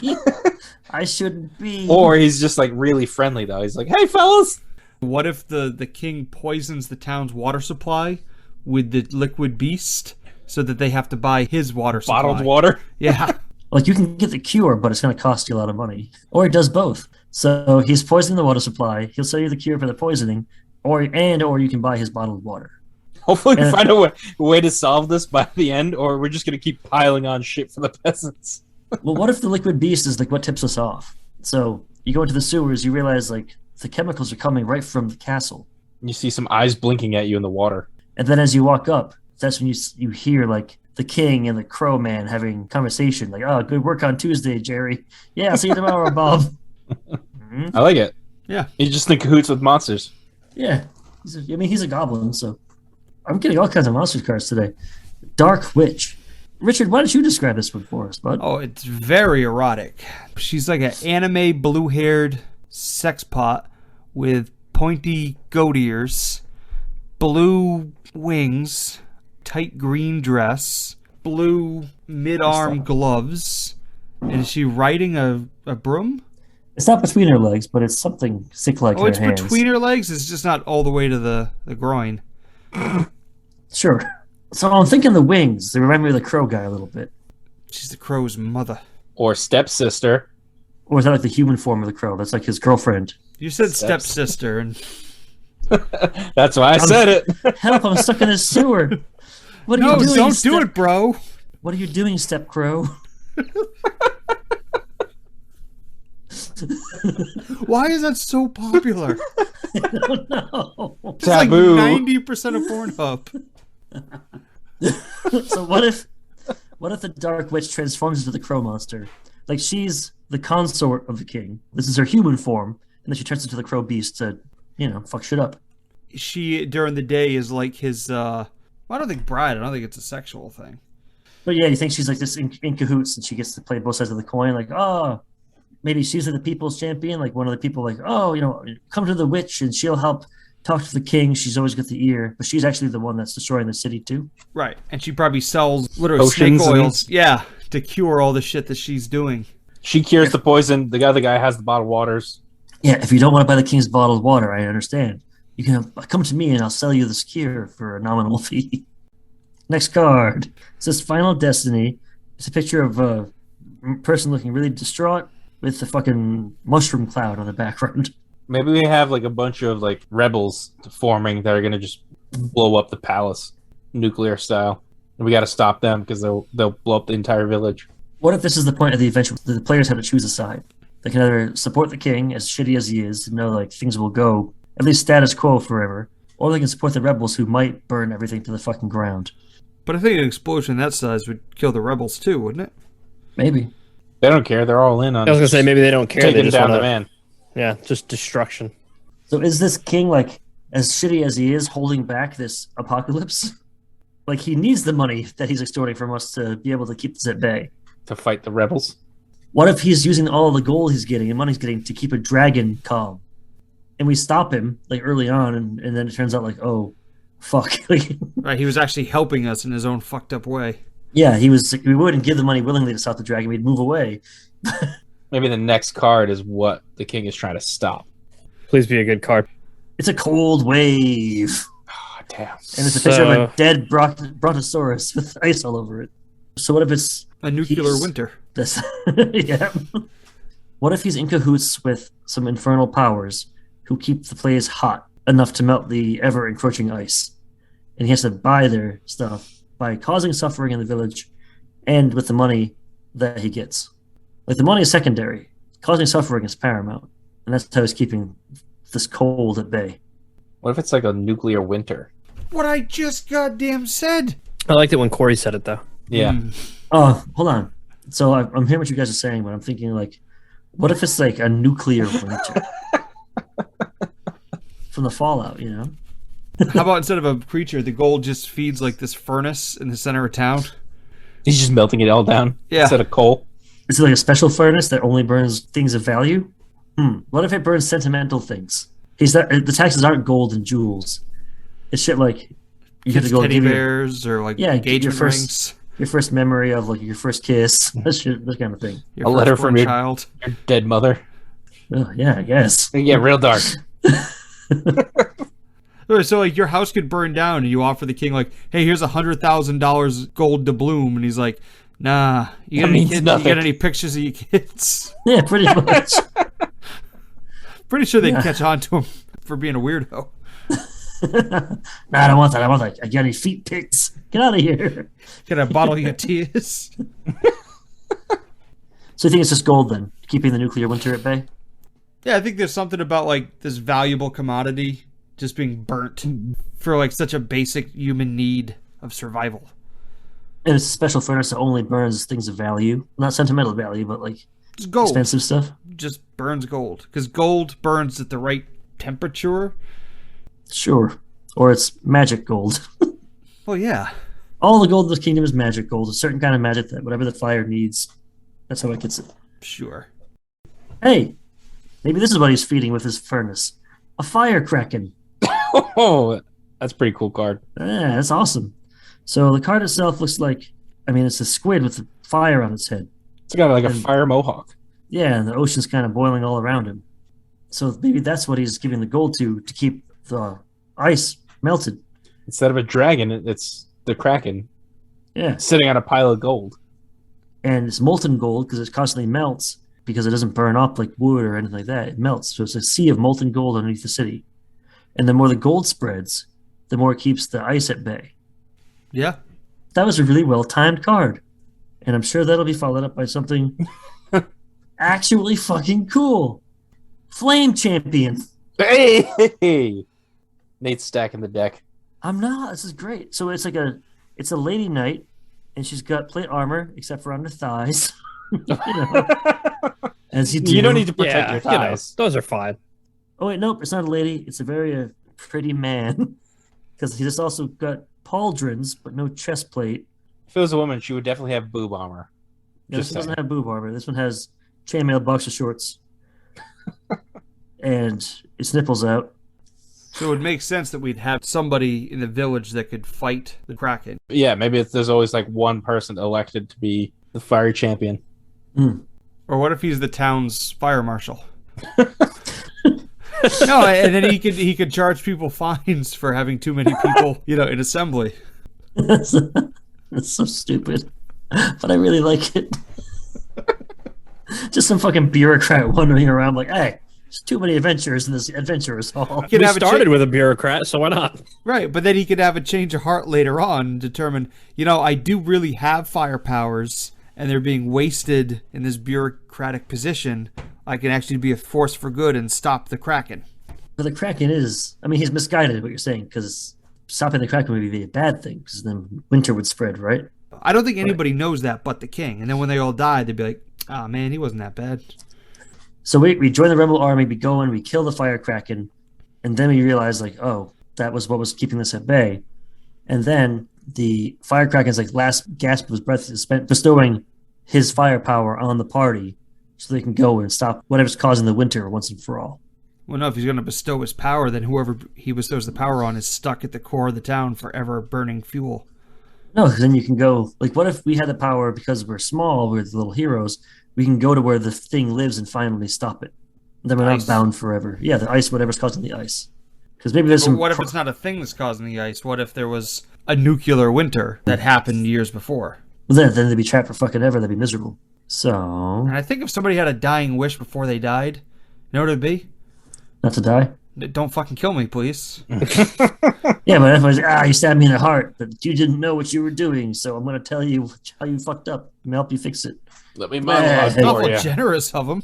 I shouldn't be. Or he's just like really friendly though. He's like, hey fellas. What if the king poisons the town's water supply with the liquid beast so that they have to buy his water supply? Bottled water. Yeah. Like you can get the cure, but it's going to cost you a lot of money. Or he does both. So he's poisoning the water supply. He'll sell you the cure for the poisoning, or you can buy his bottled water. Hopefully we And- find a way to solve this by the end, or we're just gonna keep piling on shit for the peasants. Well, what if the liquid beast is like what tips us off? So you go into the sewers, you realize like the chemicals are coming right from the castle, You see some eyes blinking at you in the water. and then as you walk up, that's when you hear like the king and the crow man having conversation. Like, oh, good work on Tuesday, Jerry. Yeah, I'll see you tomorrow, Bob. Mhm. I like it. Yeah. You just in cahoots with monsters. Yeah, he's a goblin, so I'm getting all kinds of monster cards today. Dark Witch. Richard, why don't you describe this one for us, bud? Oh, it's very erotic. She's like an anime blue-haired sex pot with pointy goat ears, blue wings, tight green dress, blue mid-arm gloves. And is she riding a broom? It's not between her legs, but it's something sick like Oh, her it's hands. between her legs. It's just not all the way to the groin. Sure. So I'm thinking the wings. They remind me of the crow guy a little bit. She's the crow's mother. Or stepsister. Or is that like the human form of the crow? That's like his girlfriend. You said Steps. stepsister, and That's why I said it. Help, I'm stuck in this sewer. What are no, you doing? don't do it, bro. What are you doing, step crow? Why is that so popular? I don't know. It's Taboo. like 90% of Pornhub. So what if the Dark Witch transforms into the crow monster? Like she's the consort of the king. This is her human form, and then she turns into the crow beast to, fuck shit up. She, during the day, is like his, I don't think bride. I don't think it's a sexual thing. But yeah, you think she's like this in cahoots, and she gets to play both sides of the coin. Like, oh, maybe she's like the people's champion. Like one of the people, like, oh, come to the witch, and she'll help talk to the king. She's always got the ear, but she's actually the one that's destroying the city too. Right. And she probably sells literally Potions snake and- oils. Yeah, to cure all the shit that she's doing. She cures the poison. The other guy has the bottled waters. Yeah, if you don't want to buy the king's bottled water, I understand. You can come to me, and I'll sell you this cure for a nominal fee. Next card. It says Final Destiny. It's a picture of a person looking really distraught with the fucking mushroom cloud on the background. Maybe we have like a bunch of like rebels forming that are gonna just blow up the palace, nuclear style. And we got to stop them because they'll blow up the entire village. What if this is the point of the adventure? The players have to choose a side. They can either support the king, as shitty as he is, and know like things will go at least status quo forever, or they can support the rebels who might burn everything to the fucking ground. But I think an explosion that size would kill the rebels too, wouldn't it? Maybe. They don't care. They're all in on I was gonna say maybe they don't care. They taking just down want the man. Yeah, just destruction. So is this king, like, as shitty as he is, holding back this apocalypse? Like, he needs the money that he's extorting from us to be able to keep this at bay. To fight the rebels. What if he's using all the gold he's getting and money he's getting to keep a dragon calm? And we stop him, like, early on, and then it turns out, like, oh, fuck. Like, Right, he was actually helping us in his own fucked up way. yeah, we wouldn't give the money willingly to stop the dragon. We'd move away. Maybe the next card is what the king is trying to stop. Please be a good card. It's a cold wave. Oh, damn. And it's a picture of a dead brontosaurus with ice all over it. So what if it's A nuclear He's- winter. this? Yeah. What if he's in cahoots with some infernal powers who keep the place hot enough to melt the ever-encroaching ice? and he has to buy their stuff by causing suffering in the village and with the money that he gets. Like, the money is secondary. Causing suffering is paramount. And that's how he's keeping this cold at bay. What if it's like a nuclear winter? What I just goddamn said. I liked it when Cory said it, though. Yeah. Oh, hold on. So I'm hearing what you guys are saying, but I'm thinking, like, what if it's like a nuclear winter? From the fallout, you know? How about instead of a creature, the gold just feeds like this furnace in the center of town? He's just melting it all down instead of coal. Is it like a special furnace that only burns things of value? What if it burns sentimental things? The taxes aren't gold and jewels. It's shit like you have to go teddy bears or like engagement rings. Your first memory of like your first kiss, that kind of thing. A letter from your dead mother. Oh, yeah, I guess. Yeah, real dark. So like your house could burn down and you offer the king like, hey, here's $100,000 gold doubloon, and he's like, nah, you got any kids? You got any pictures of your kids? Yeah, pretty much. Pretty sure they'd catch on to him for being a weirdo. Nah, I don't want that. I want like, I got any feet pics? Get out of here. Get a bottle of your tears. So you think it's just gold then, keeping the nuclear winter at bay? Yeah, I think there's something about like this valuable commodity just being burnt for like such a basic human need of survival. And it's a special furnace that only burns things of value, not sentimental value, but like it's gold. Expensive stuff. Just burns gold because gold burns at the right temperature. Sure, or it's magic gold. Well, yeah. All the gold in the kingdom is magic gold. A certain kind of magic that whatever the fire needs, that's how it gets it. Sure. Hey, maybe this is what he's feeding with his furnace. A fire kraken. Oh, that's a pretty cool card. Yeah, that's awesome. So the card itself looks like, it's a squid with fire on its head. It's got like a fire mohawk. Yeah, and the ocean's kind of boiling all around him. So maybe that's what he's giving the gold to keep the ice melted. Instead of a dragon, it's the kraken. Yeah. Sitting on a pile of gold. And it's molten gold because it constantly melts because it doesn't burn up like wood or anything like that. It melts. So it's a sea of molten gold underneath the city. And the more the gold spreads, the more it keeps the ice at bay. Yeah. That was a really well-timed card. And I'm sure that'll be followed up by something actually fucking cool. Flame Champion. Hey! Nate's stacking the deck. I'm not. This is great. So it's like it's a lady knight, and she's got plate armor except for on her thighs. As you do. You don't need to protect your thighs. Those are fine. Oh wait, nope. It's not a lady. It's a very pretty man. Because he just also got pauldrons, but no chest plate. If it was a woman, she would definitely have boob armor. No, this doesn't have boob armor. This one has chainmail boxer shorts. And its nipples out. So it would make sense that we'd have somebody in the village that could fight the Kraken. Yeah, maybe there's always like one person elected to be the fire champion. Or what if he's the town's fire marshal? No, and then he could charge people fines for having too many people, in assembly. That's so stupid, but I really like it. Just some fucking bureaucrat wandering around like, hey, there's too many adventurers in this adventurers hall. We started with a bureaucrat, so why not? Right, but then he could have a change of heart later on and determine, I do really have fire powers, and they're being wasted in this bureaucratic position. I can actually be a force for good and stop the Kraken. But the Kraken is, he's misguided what you're saying, because stopping the Kraken would be a bad thing, because then winter would spread, right? I don't think anybody knows that but the king. And then when they all die, they'd be like, oh man, he wasn't that bad. So we join the rebel army, we go in, we kill the fire Kraken, and then we realize, like, oh, that was what was keeping this at bay. And then the fire Kraken's like last gasp of his breath is spent bestowing his firepower on the party so they can go and stop whatever's causing the winter once and for all. Well, no, if he's going to bestow his power, then whoever he bestows the power on is stuck at the core of the town forever burning fuel. No, because then you can go, like, what if we had the power because we're small, we're the little heroes, we can go to where the thing lives and finally stop it. Then we're not bound forever. Yeah, the ice, whatever's causing the ice. Because maybe there's What if it's not a thing that's causing the ice? What if there was a nuclear winter that happened years before? Well, then they'd be trapped for fucking ever. They'd be miserable. So... And I think if somebody had a dying wish before they died, you know what it'd be? Not to die? Don't fucking kill me, please. Yeah, but if I was, you stabbed me in the heart, but you didn't know what you were doing, so I'm going to tell you how you fucked up and help you fix it. Let me monologue monologue Awful for you. generous of him.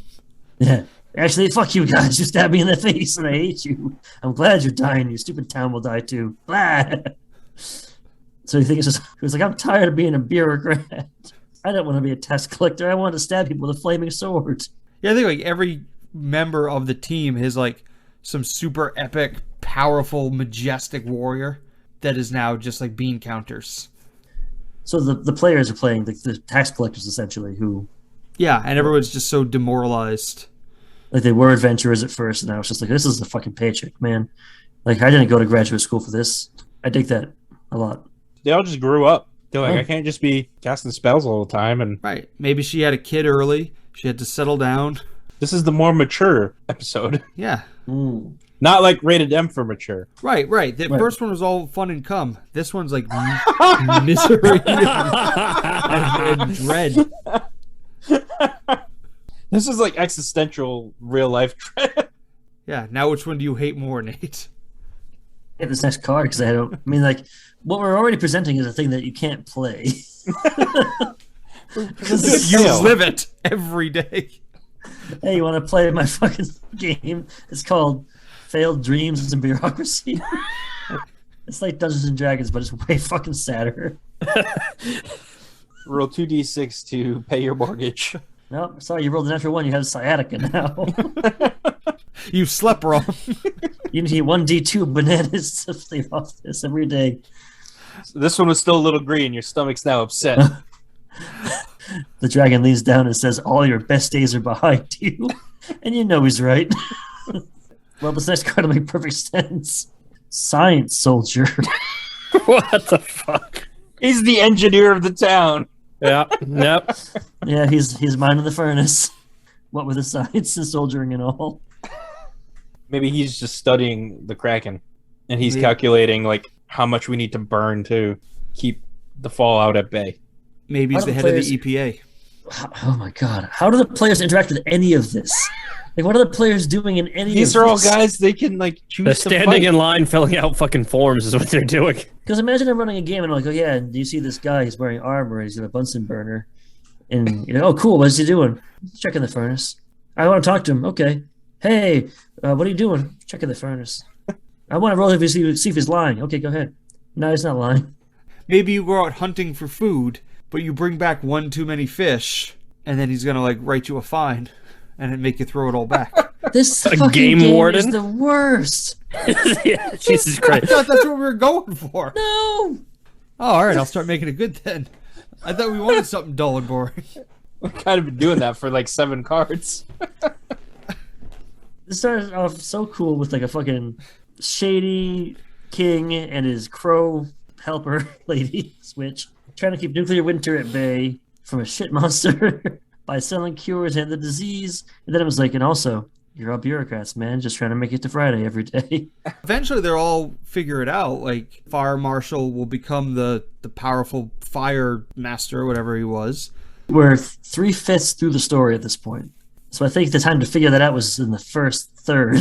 Yeah. Actually, fuck you guys. You stabbed me in the face and I hate you. I'm glad you're dying. Your stupid town will die too. Blah. So you think it's just, he was like, I'm tired of being a bureaucrat. I don't want to be a tax collector. I want to stab people with a flaming sword. Yeah, I think like every member of the team is like some super epic, powerful, majestic warrior that is now just like bean counters. So the players are playing the tax collectors essentially, who Yeah, and everyone's just so demoralized. like they were adventurers at first, and I was just like, this is a fucking paycheck, man. Like I didn't go to graduate school for this. I dig that a lot. They all just grew up. They're like, Oh. I can't just be casting spells all the time. And Right. Maybe she had a kid early. She had to settle down. this is the more mature episode. Yeah. Mm. Not like rated M for mature. Right. The Right. first one was all fun and cum. This one's like misery and dread. This is like existential real life dread. Yeah. Now, which one do you hate more, Nate? Get this next card because I mean, what we're already presenting is a thing that you can't play. You live it every day. Hey, you want to play my fucking game? It's called Failed Dreams and Bureaucracy. It's like Dungeons and Dragons, but it's way fucking sadder. Roll 2d6 to pay your mortgage. No, sorry, you rolled a natural one. You have sciatica now. You slept wrong. You need 1d2 bananas to sleep off this every day. This one was still a little green. Your stomach's now upset. The dragon leans down and says, all your best days are behind you. And you know he's right. Well, this next card will make perfect sense. Science soldier. What the fuck? He's the engineer of the town. Yeah. Yep. Yeah, he's minding the furnace. What with the science and soldiering and all. Maybe he's just studying the Kraken, and he's Maybe. calculating like how much we need to burn to keep the fallout at bay. Maybe he's How the do head players- of the EPA. Oh my god. How do the players interact with any of this? Like, what are the players doing in any These of are all this? guys they can like choose They're to standing fight. in line filling out fucking forms is what they're doing. Because imagine I'm running a game and I'm like, oh yeah, and do you see this guy? He's wearing armor and he's got a Bunsen burner. And you're like, oh cool, what's he doing? He's checking the furnace. I want to talk to him. Okay. Hey, what are you doing? Checking the furnace. I want to roll if see if he's lying. Okay, go ahead. No, he's not lying. Maybe you go out hunting for food, but you bring back one too many fish, and then he's gonna like write you a fine, and then make you throw it all back. This A fucking game game warden? is the worst. Yeah, Jesus I Christ. thought that's what we were going for. No. Oh, all right, I'll start making it good then. I thought we wanted something dull and boring. We've kind of been doing that for like 7 cards. This started off so cool with like a fucking shady king and his crow helper lady switch, trying to keep nuclear winter at bay from a shit monster by selling cures and the disease. And then it was like, and also, you're all bureaucrats, man, just trying to make it to Friday every day. Eventually, they'll all figure it out. Like, Fire Marshal will become the powerful fire master, or whatever he was. We're 3/5 through the story at this point. So I think the time to figure that out was in the first third.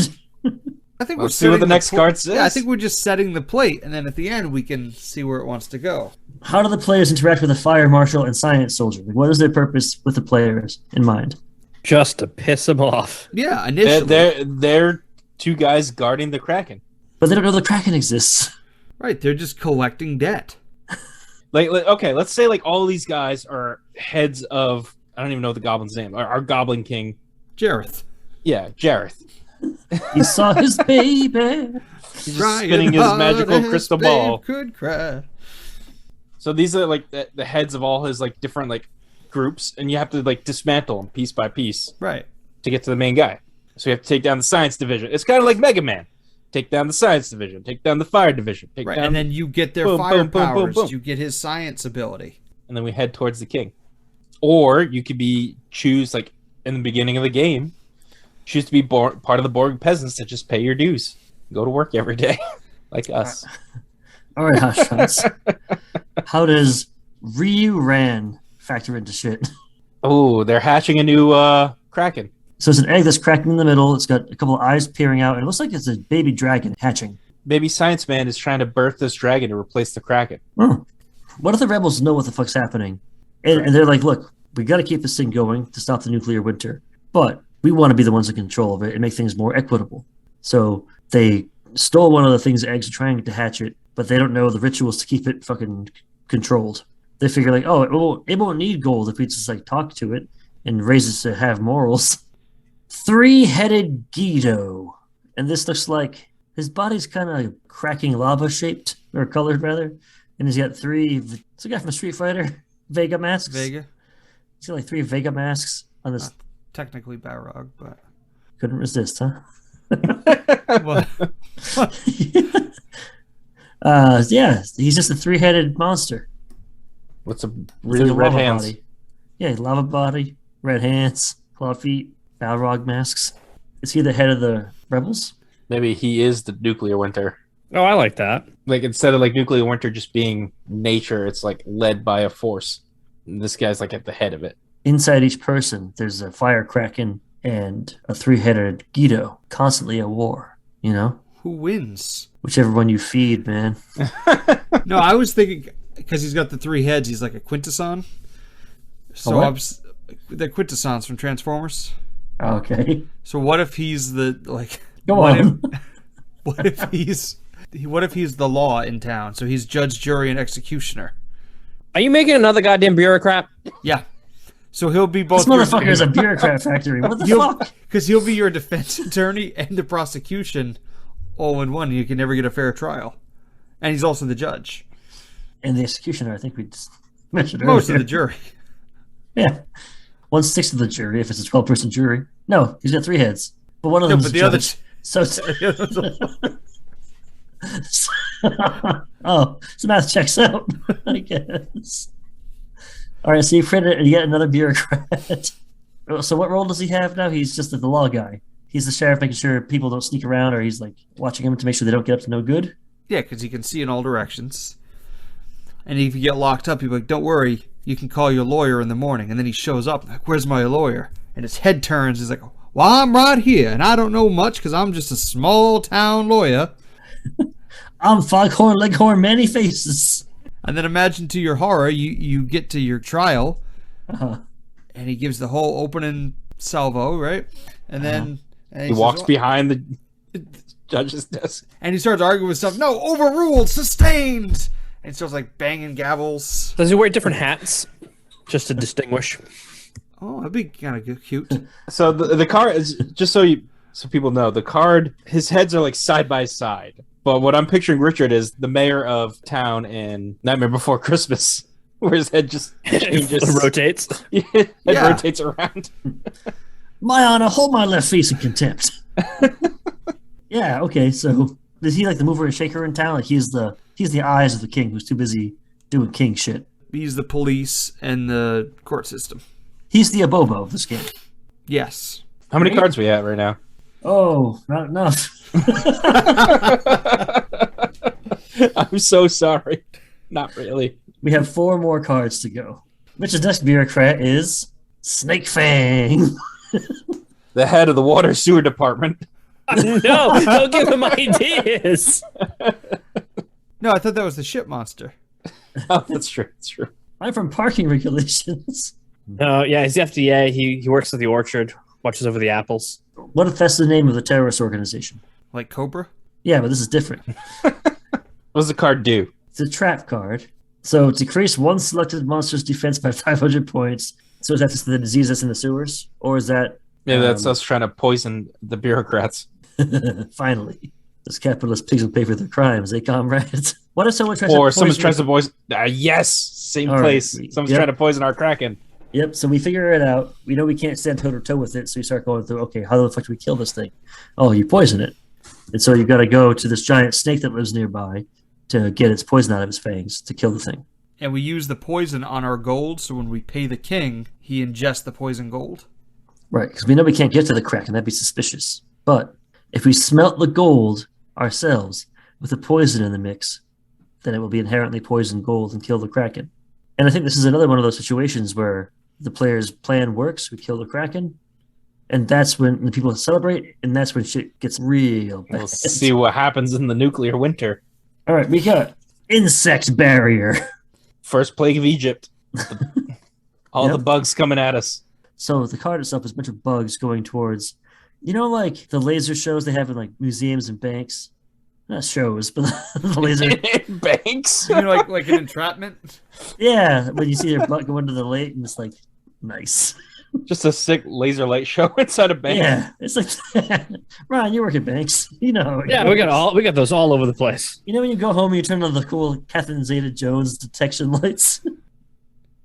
I think Let's see what the next card says. Yeah, I think we're just setting the plate, and then at the end, we can see where it wants to go. How do the players interact with the fire marshal and science soldier? Like, what is their purpose with the players in mind? Just to piss him off. Yeah, initially. They're 2 guys guarding the Kraken. But they don't know the Kraken exists. Right, they're just collecting debt. Like, okay, let's say like all these guys are heads of, I don't even know the goblin's name. Our Goblin King. Jareth. Yeah, Jareth. He saw his baby. He's just spinning his magical crystal ball. Could cry. So these are like the heads of all his like different like groups, and you have to like dismantle them piece by piece Right. to get to the main guy. So you have to take down the science division. It's kind of like Mega Man. Take down the science division. Take down the fire division. Take Right, down, and then you get their boom, fire boom, boom, boom, powers. boom. You get his science ability. and then we head towards the king. Or you could choose like in the beginning of the game, choose to be part of the Borg peasants that just pay your dues, go to work every day, like us. All right, Hot Shots. How does Ryu Ran factor into shit? Oh, they're hatching a new Kraken. So it's an egg that's cracked in the middle. It's got a couple of eyes peering out, and it looks like it's a baby dragon hatching. Maybe Science Man is trying to birth this dragon to replace the Kraken. What if the rebels know what the fuck's happening? And they're like, look, we got to keep this thing going to stop the nuclear winter, but we want to be the ones in control of it and make things more equitable. So they stole one of the thing's eggs, trying to hatch it, but they don't know the rituals to keep it fucking controlled. They figure like, oh, it won't need gold if we just like talk to it and raise it to have morals. Three-headed Guido. And this looks like his body's kind of cracking lava shaped, or colored rather. And he's got it's a guy from Street Fighter, Vega masks. Vega. He's got like 3 Vega masks on this. Technically Balrog, but Couldn't resist, huh? What? Yeah, he's just a 3-headed monster. What's a With really like a red lava hands? body. Yeah, lava body, red hands, claw feet, Balrog masks. Is he the head of the rebels? Maybe he is the nuclear winter. Oh, I like that. Like instead of like nuclear winter just being nature, it's like led by a force. And this guy's like at the head of it. Inside each person, there's a fire kraken and a 3-headed Guido, constantly at war, you know? Who wins? Whichever one you feed, man. No, I was thinking because he's got the 3 heads, he's like a quintesson. So what? the quintessons from Transformers. Okay. So what if he's the like? Go what on. What if he's the law in town? So he's judge, jury, and executioner. Are you making another goddamn bureaucrat? Yeah. So he'll be both. This motherfucker is a bureaucrat factory. What the fuck? Because he'll be your defense attorney and the prosecution all in one. You can never get a fair trial. And he's also the judge. And the executioner, I think we just mentioned Most earlier. of the jury. Yeah. One sticks to the jury if it's a 12-person jury. No, he's got 3 heads. But one of them No, is but a the other. judge. So oh, so math checks out, I guess. All right, so you printed yet another bureaucrat. So what role does he have now? He's just the law guy. He's the sheriff, making sure people don't sneak around, or he's like watching them to make sure they don't get up to no good. Yeah, because he can see in all directions. And if you get locked up, he'll be like, don't worry, you can call your lawyer in the morning. And then he shows up, like, where's my lawyer? And his head turns, he's like, well, I'm right here, and I don't know much because I'm just a small town lawyer. I'm Foghorn Leghorn Many Faces. And then imagine to your horror, you get to your trial, Uh-huh. and he gives the whole opening salvo, right? And then and He says, walks "Oh," behind the judge's desk. and he starts arguing with stuff. No, overruled, sustained. And he starts like banging gavels. Does he wear different hats just to distinguish? Oh, that'd be kind of cute. So the card is just so people know, the card, his heads are like side by side. But what I'm picturing Richard is the mayor of town in Nightmare Before Christmas, where his head just changes. Rotates. It Yeah. rotates around. My honor, hold my left face in contempt. Yeah, okay, so is he like the mover and shaker in town? Like he's the eyes of the king who's too busy doing king shit. He's the police and the court system. He's the Abobo of this game. Yes. How many cards we at right now? Oh, not enough. I'm so sorry. Not really. We have 4 more cards to go. Richard's next bureaucrat is Snake Fang. The head of the water sewer department. No, don't give him ideas. No, I thought that was the ship monster. Oh, that's true. That's true. I'm from parking regulations. No, yeah, he's the FDA. He works at the orchard, watches over the apples. What if that's the name of the terrorist organization? Like Cobra? Yeah, but this is different. What does the card do? It's a trap card. So decrease one selected monster's defense by 500 points. So is that just the disease that's in the sewers? Or is that... Maybe that's us trying to poison the bureaucrats. Finally. Those capitalist pigs will pay for their crimes, eh, comrades? What if someone tries Or to someone poison... tries to poison... yes! Same All right. place. Someone's Yep. trying to poison our Kraken. Yep, so we figure it out. We know we can't stand toe-to-toe with it, so we start going through, okay, how the fuck do we kill this thing? Oh, you poison it. And so you got to go to this giant snake that lives nearby to get its poison out of its fangs to kill the thing. And we use the poison on our gold, so when we pay the king, he ingests the poison gold. Right, because we know we can't get to the Kraken. That'd be suspicious. But if we smelt the gold ourselves with the poison in the mix, then it will be inherently poisoned gold and kill the Kraken. And I think this is another one of those situations where the player's plan works. We kill the Kraken, And that's when the people celebrate, and that's when shit gets real bad. We'll see what happens in the nuclear winter. All right, we got insect barrier. First plague of Egypt. All Yep. the bugs coming at us. So the card itself is a bunch of bugs going towards, like the laser shows they have in like museums and banks. Not shows, but the laser. Banks. You know, like an entrapment. Yeah, when you see their butt go into the lake, and it's like, nice. Just a sick laser light show inside a bank. Yeah, it's like, Ron, you work at banks. You know. How it Yeah, goes. we got those all over the place. You know when you go home and you turn on the cool Catherine Zeta-Jones detection lights?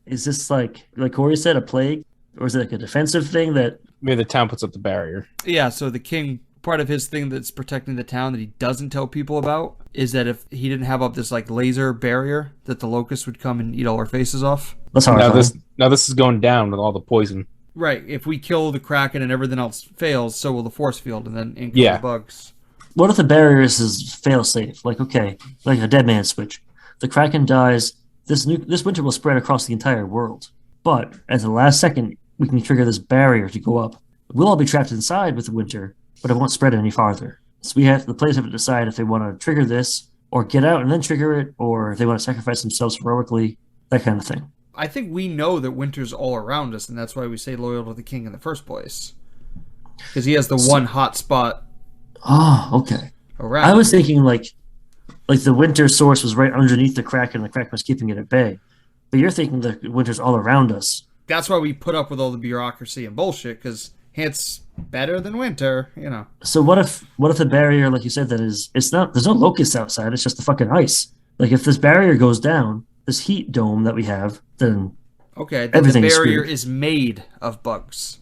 Is this like Cory said, a plague? Or is it like a defensive thing that... Maybe the town puts up the barrier. Yeah, so the king, part of his thing that's protecting the town that he doesn't tell people about is that if he didn't have up this like laser barrier, that the locusts would come and eat all our faces off. That's horrifying. Now this is going down with all the poison. Right. If we kill the Kraken and everything else fails, so will the force field and then kill Yeah. the bugs. What if the barrier is fail-safe? Like, okay, like a dead man switch. The Kraken dies. This winter will spread across the entire world. But at the last second, we can trigger this barrier to go up. We'll all be trapped inside with the winter, but it won't spread any farther. So the players have to decide if they want to trigger this, or get out and then trigger it, or if they want to sacrifice themselves heroically, that kind of thing. I think we know that winter's all around us, and that's why we stay loyal to the king in the first place. Because he has the one hot spot Oh, okay. around. I was thinking like the winter source was right underneath the Kraken, and the Kraken was keeping it at bay. But you're thinking the winter's all around us. That's why we put up with all the bureaucracy and bullshit, because it's better than winter, you know. So what if the barrier, like you said, it's not, there's no locusts outside, it's just the fucking ice. Like if this barrier goes down, this heat dome that we have, then Okay, then the everything's barrier screwed. is made of bugs.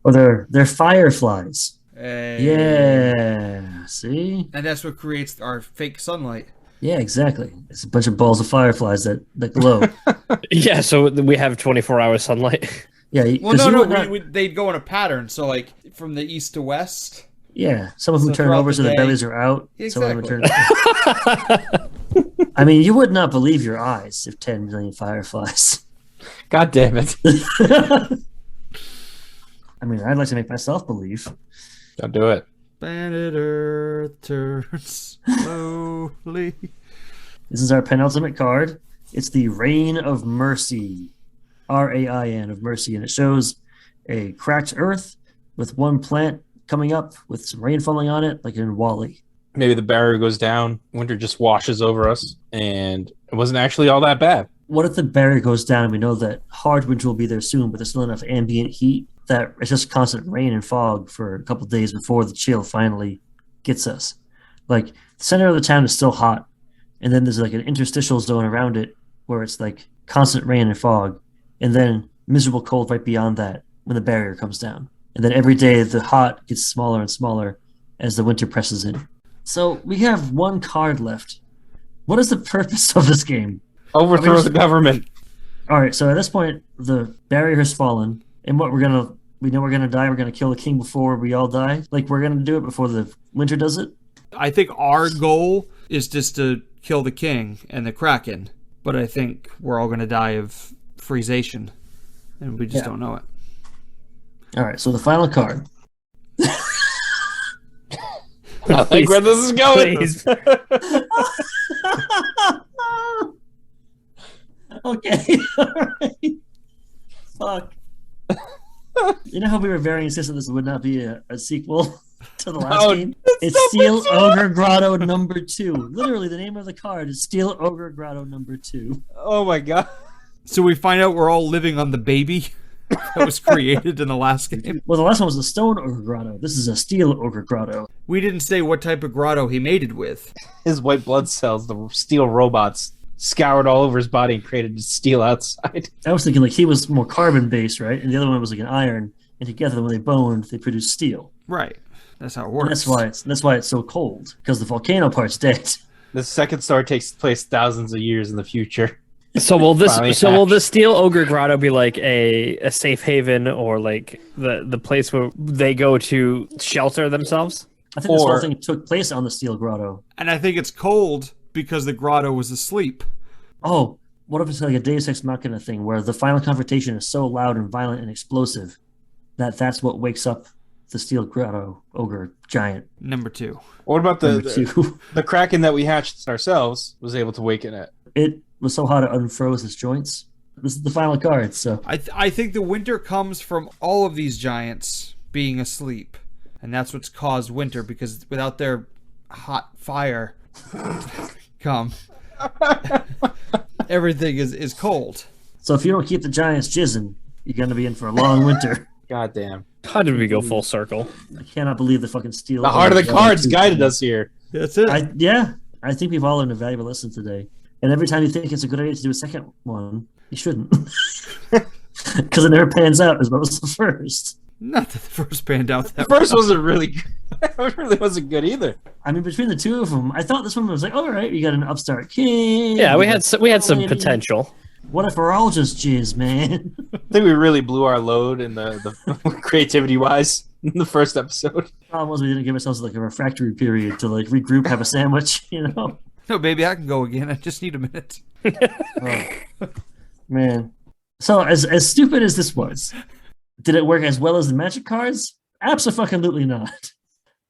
Or they're fireflies. Eh, Yeah. See? And that's what creates our fake sunlight. Yeah, exactly. It's a bunch of balls of fireflies that glow. Yeah, so we have 24-hour sunlight. Yeah. Well, 'cause you would not- they'd go in a pattern. So, like, from the east to west. yeah. Some of them So turn throughout over the so their day- bellies are out. Some of them Exactly. turn. I mean, you would not believe your eyes if 10 million fireflies. God damn it. I mean, I'd like to make myself believe. Don't do it. Planet Earth turns slowly. This is our penultimate card. It's the Rain of Mercy. Rain of Mercy. And it shows a cracked earth with one plant coming up with some rain falling on it, like in Wall-E. Maybe the barrier goes down, winter just washes over us, and it wasn't actually all that bad. What if the barrier goes down and we know that hard winter will be there soon, but there's still enough ambient heat that it's just constant rain and fog for a couple days before the chill finally gets us? Like, the center of the town is still hot, and then there's like an interstitial zone around it where it's like constant rain and fog, and then miserable cold right beyond that when the barrier comes down. And then every day the hot gets smaller and smaller as the winter presses in. So we have one card left. What is the purpose of this game? Overthrow the government. All right, so at this point, the barrier has fallen, and we know we're gonna die. We're gonna kill the king before we all die. Like we're gonna do it before the winter does it. I think our goal is just to kill the king and the Kraken. But I think we're all going to die of freezation. And we just don't know it. All right, so the final card. I think where this is going. Please. Okay. All right. Fuck. You know how we were very insistent this would not be a sequel to the last No, game? It's Steel Ogre Grotto number 2. Literally, the name of the card is Steel Ogre Grotto number 2. Oh my god. So we find out we're all living on the baby that was created in the last game. Well, the last one was a Stone Ogre Grotto. This is a Steel Ogre Grotto. We didn't say what type of grotto he mated with. His white blood cells, the steel robots, scoured all over his body and created steel outside. I was thinking like he was more carbon-based, right? And the other one was like an iron. And together, when they boned, they produced steel. Right. That's how it And works. that's why it's so cold, because the volcano part's dead. The second story takes place thousands of years in the future. So will Finally hatched. this Steel Ogre Grotto be like a safe haven, or like the place where they go to shelter themselves? I think this whole Or- thing took place on the Steel Grotto. And I think it's cold because the grotto was asleep. Oh, what if it's like a Deus Ex Machina thing where the final confrontation is so loud and violent and explosive that that's what wakes up the steel grotto ogre giant. Number 2. What about Number the 2. the kraken that we hatched ourselves was able to waken it? It was so hard it unfroze its joints. This is the final card, so I think the winter comes from all of these giants being asleep. And that's what's caused winter, because without their hot fire come, everything is cold. so if you don't keep the giants jizzing, you're gonna be in for a long winter. God damn. How did we go full circle? I cannot believe the fucking steel. The heart of the cards guided us here. That's it. I think we've all learned a valuable lesson today. And every time you think it's a good idea to do a second one, you shouldn't. Because it never pans out as well as the first. Not that the first panned out The that first wasn't really good. It really wasn't good either. I mean, between the two of them, I thought this one was like, all right, you got an upstart kid. Yeah, we had some lady. potential. What if we're all just jizz, man? I think we really blew our load in the creativity wise in the first episode. The problem was we didn't give ourselves like a refractory period to like regroup, have a sandwich, you know? No, baby, I can go again. I just need a minute. Oh, man. So as stupid as this was, did it work as well as the magic cards? Absolutely not.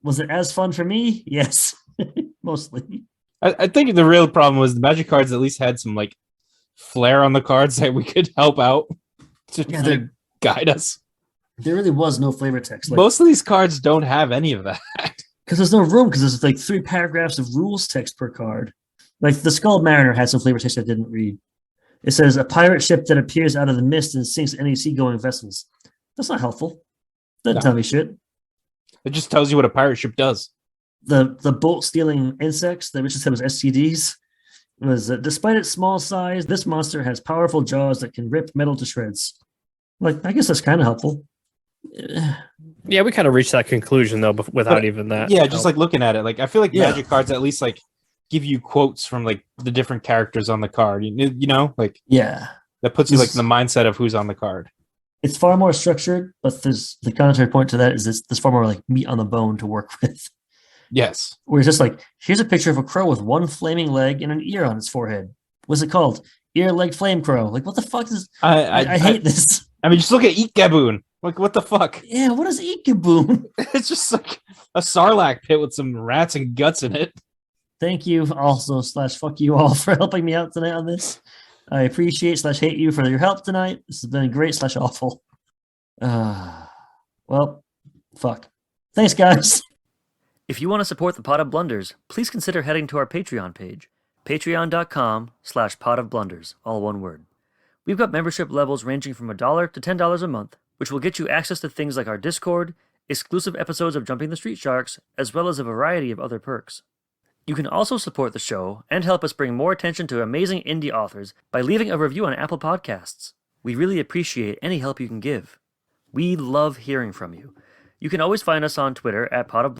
Was it as fun for me? Yes, mostly. I think the real problem was the magic cards at least had some like flair on the cards that we could help out to guide us. There really was no flavor text. Like, Most of these cards don't have any of that. because there's no room, because there's like 3 paragraphs of rules text per card. Like the Skull Mariner had some flavor text I didn't read. It says a pirate ship that appears out of the mist and sinks any seagoing vessels. That's not helpful. Doesn't tell me shit. It just tells you what a pirate ship does. The bolt stealing insects that Richard said was STDs was despite its small size, this monster has powerful jaws that can rip metal to shreds. Like, I guess that's kind of helpful. Yeah, we kind of reached that conclusion though, without even that. Yeah, just like looking at it, like I feel like Yeah. magic cards at least like give you quotes from like the different characters on the card. You know, like Yeah. that puts you like in the mindset of who's on the card. It's far more structured, but there's the contrary point to that is there's far more like meat on the bone to work with. Yes. Where it's just like, here's a picture of a crow with one flaming leg and an ear on its forehead. What's it called? Ear-leg flame crow. Like, what the fuck is... I hate this. I mean, just look at Eat Gaboon. Like, what the fuck? Yeah, what is Eekaboom? It's just like a sarlacc pit with some rats and guts in it. Thank you also / fuck you all for helping me out tonight on this. I appreciate / hate you for your help tonight. This has been great / awful. Well, fuck. Thanks, guys. If you want to support the Pot of Blunders, please consider heading to our Patreon page, patreon.com/potofblunders, all one word. We've got membership levels ranging from $1 to $10 a month, which will get you access to things like our Discord, exclusive episodes of Jumping the Street Sharks, as well as a variety of other perks. You can also support the show and help us bring more attention to amazing indie authors by leaving a review on Apple Podcasts. We really appreciate any help you can give. We love hearing from you. You can always find us on Twitter at Pot of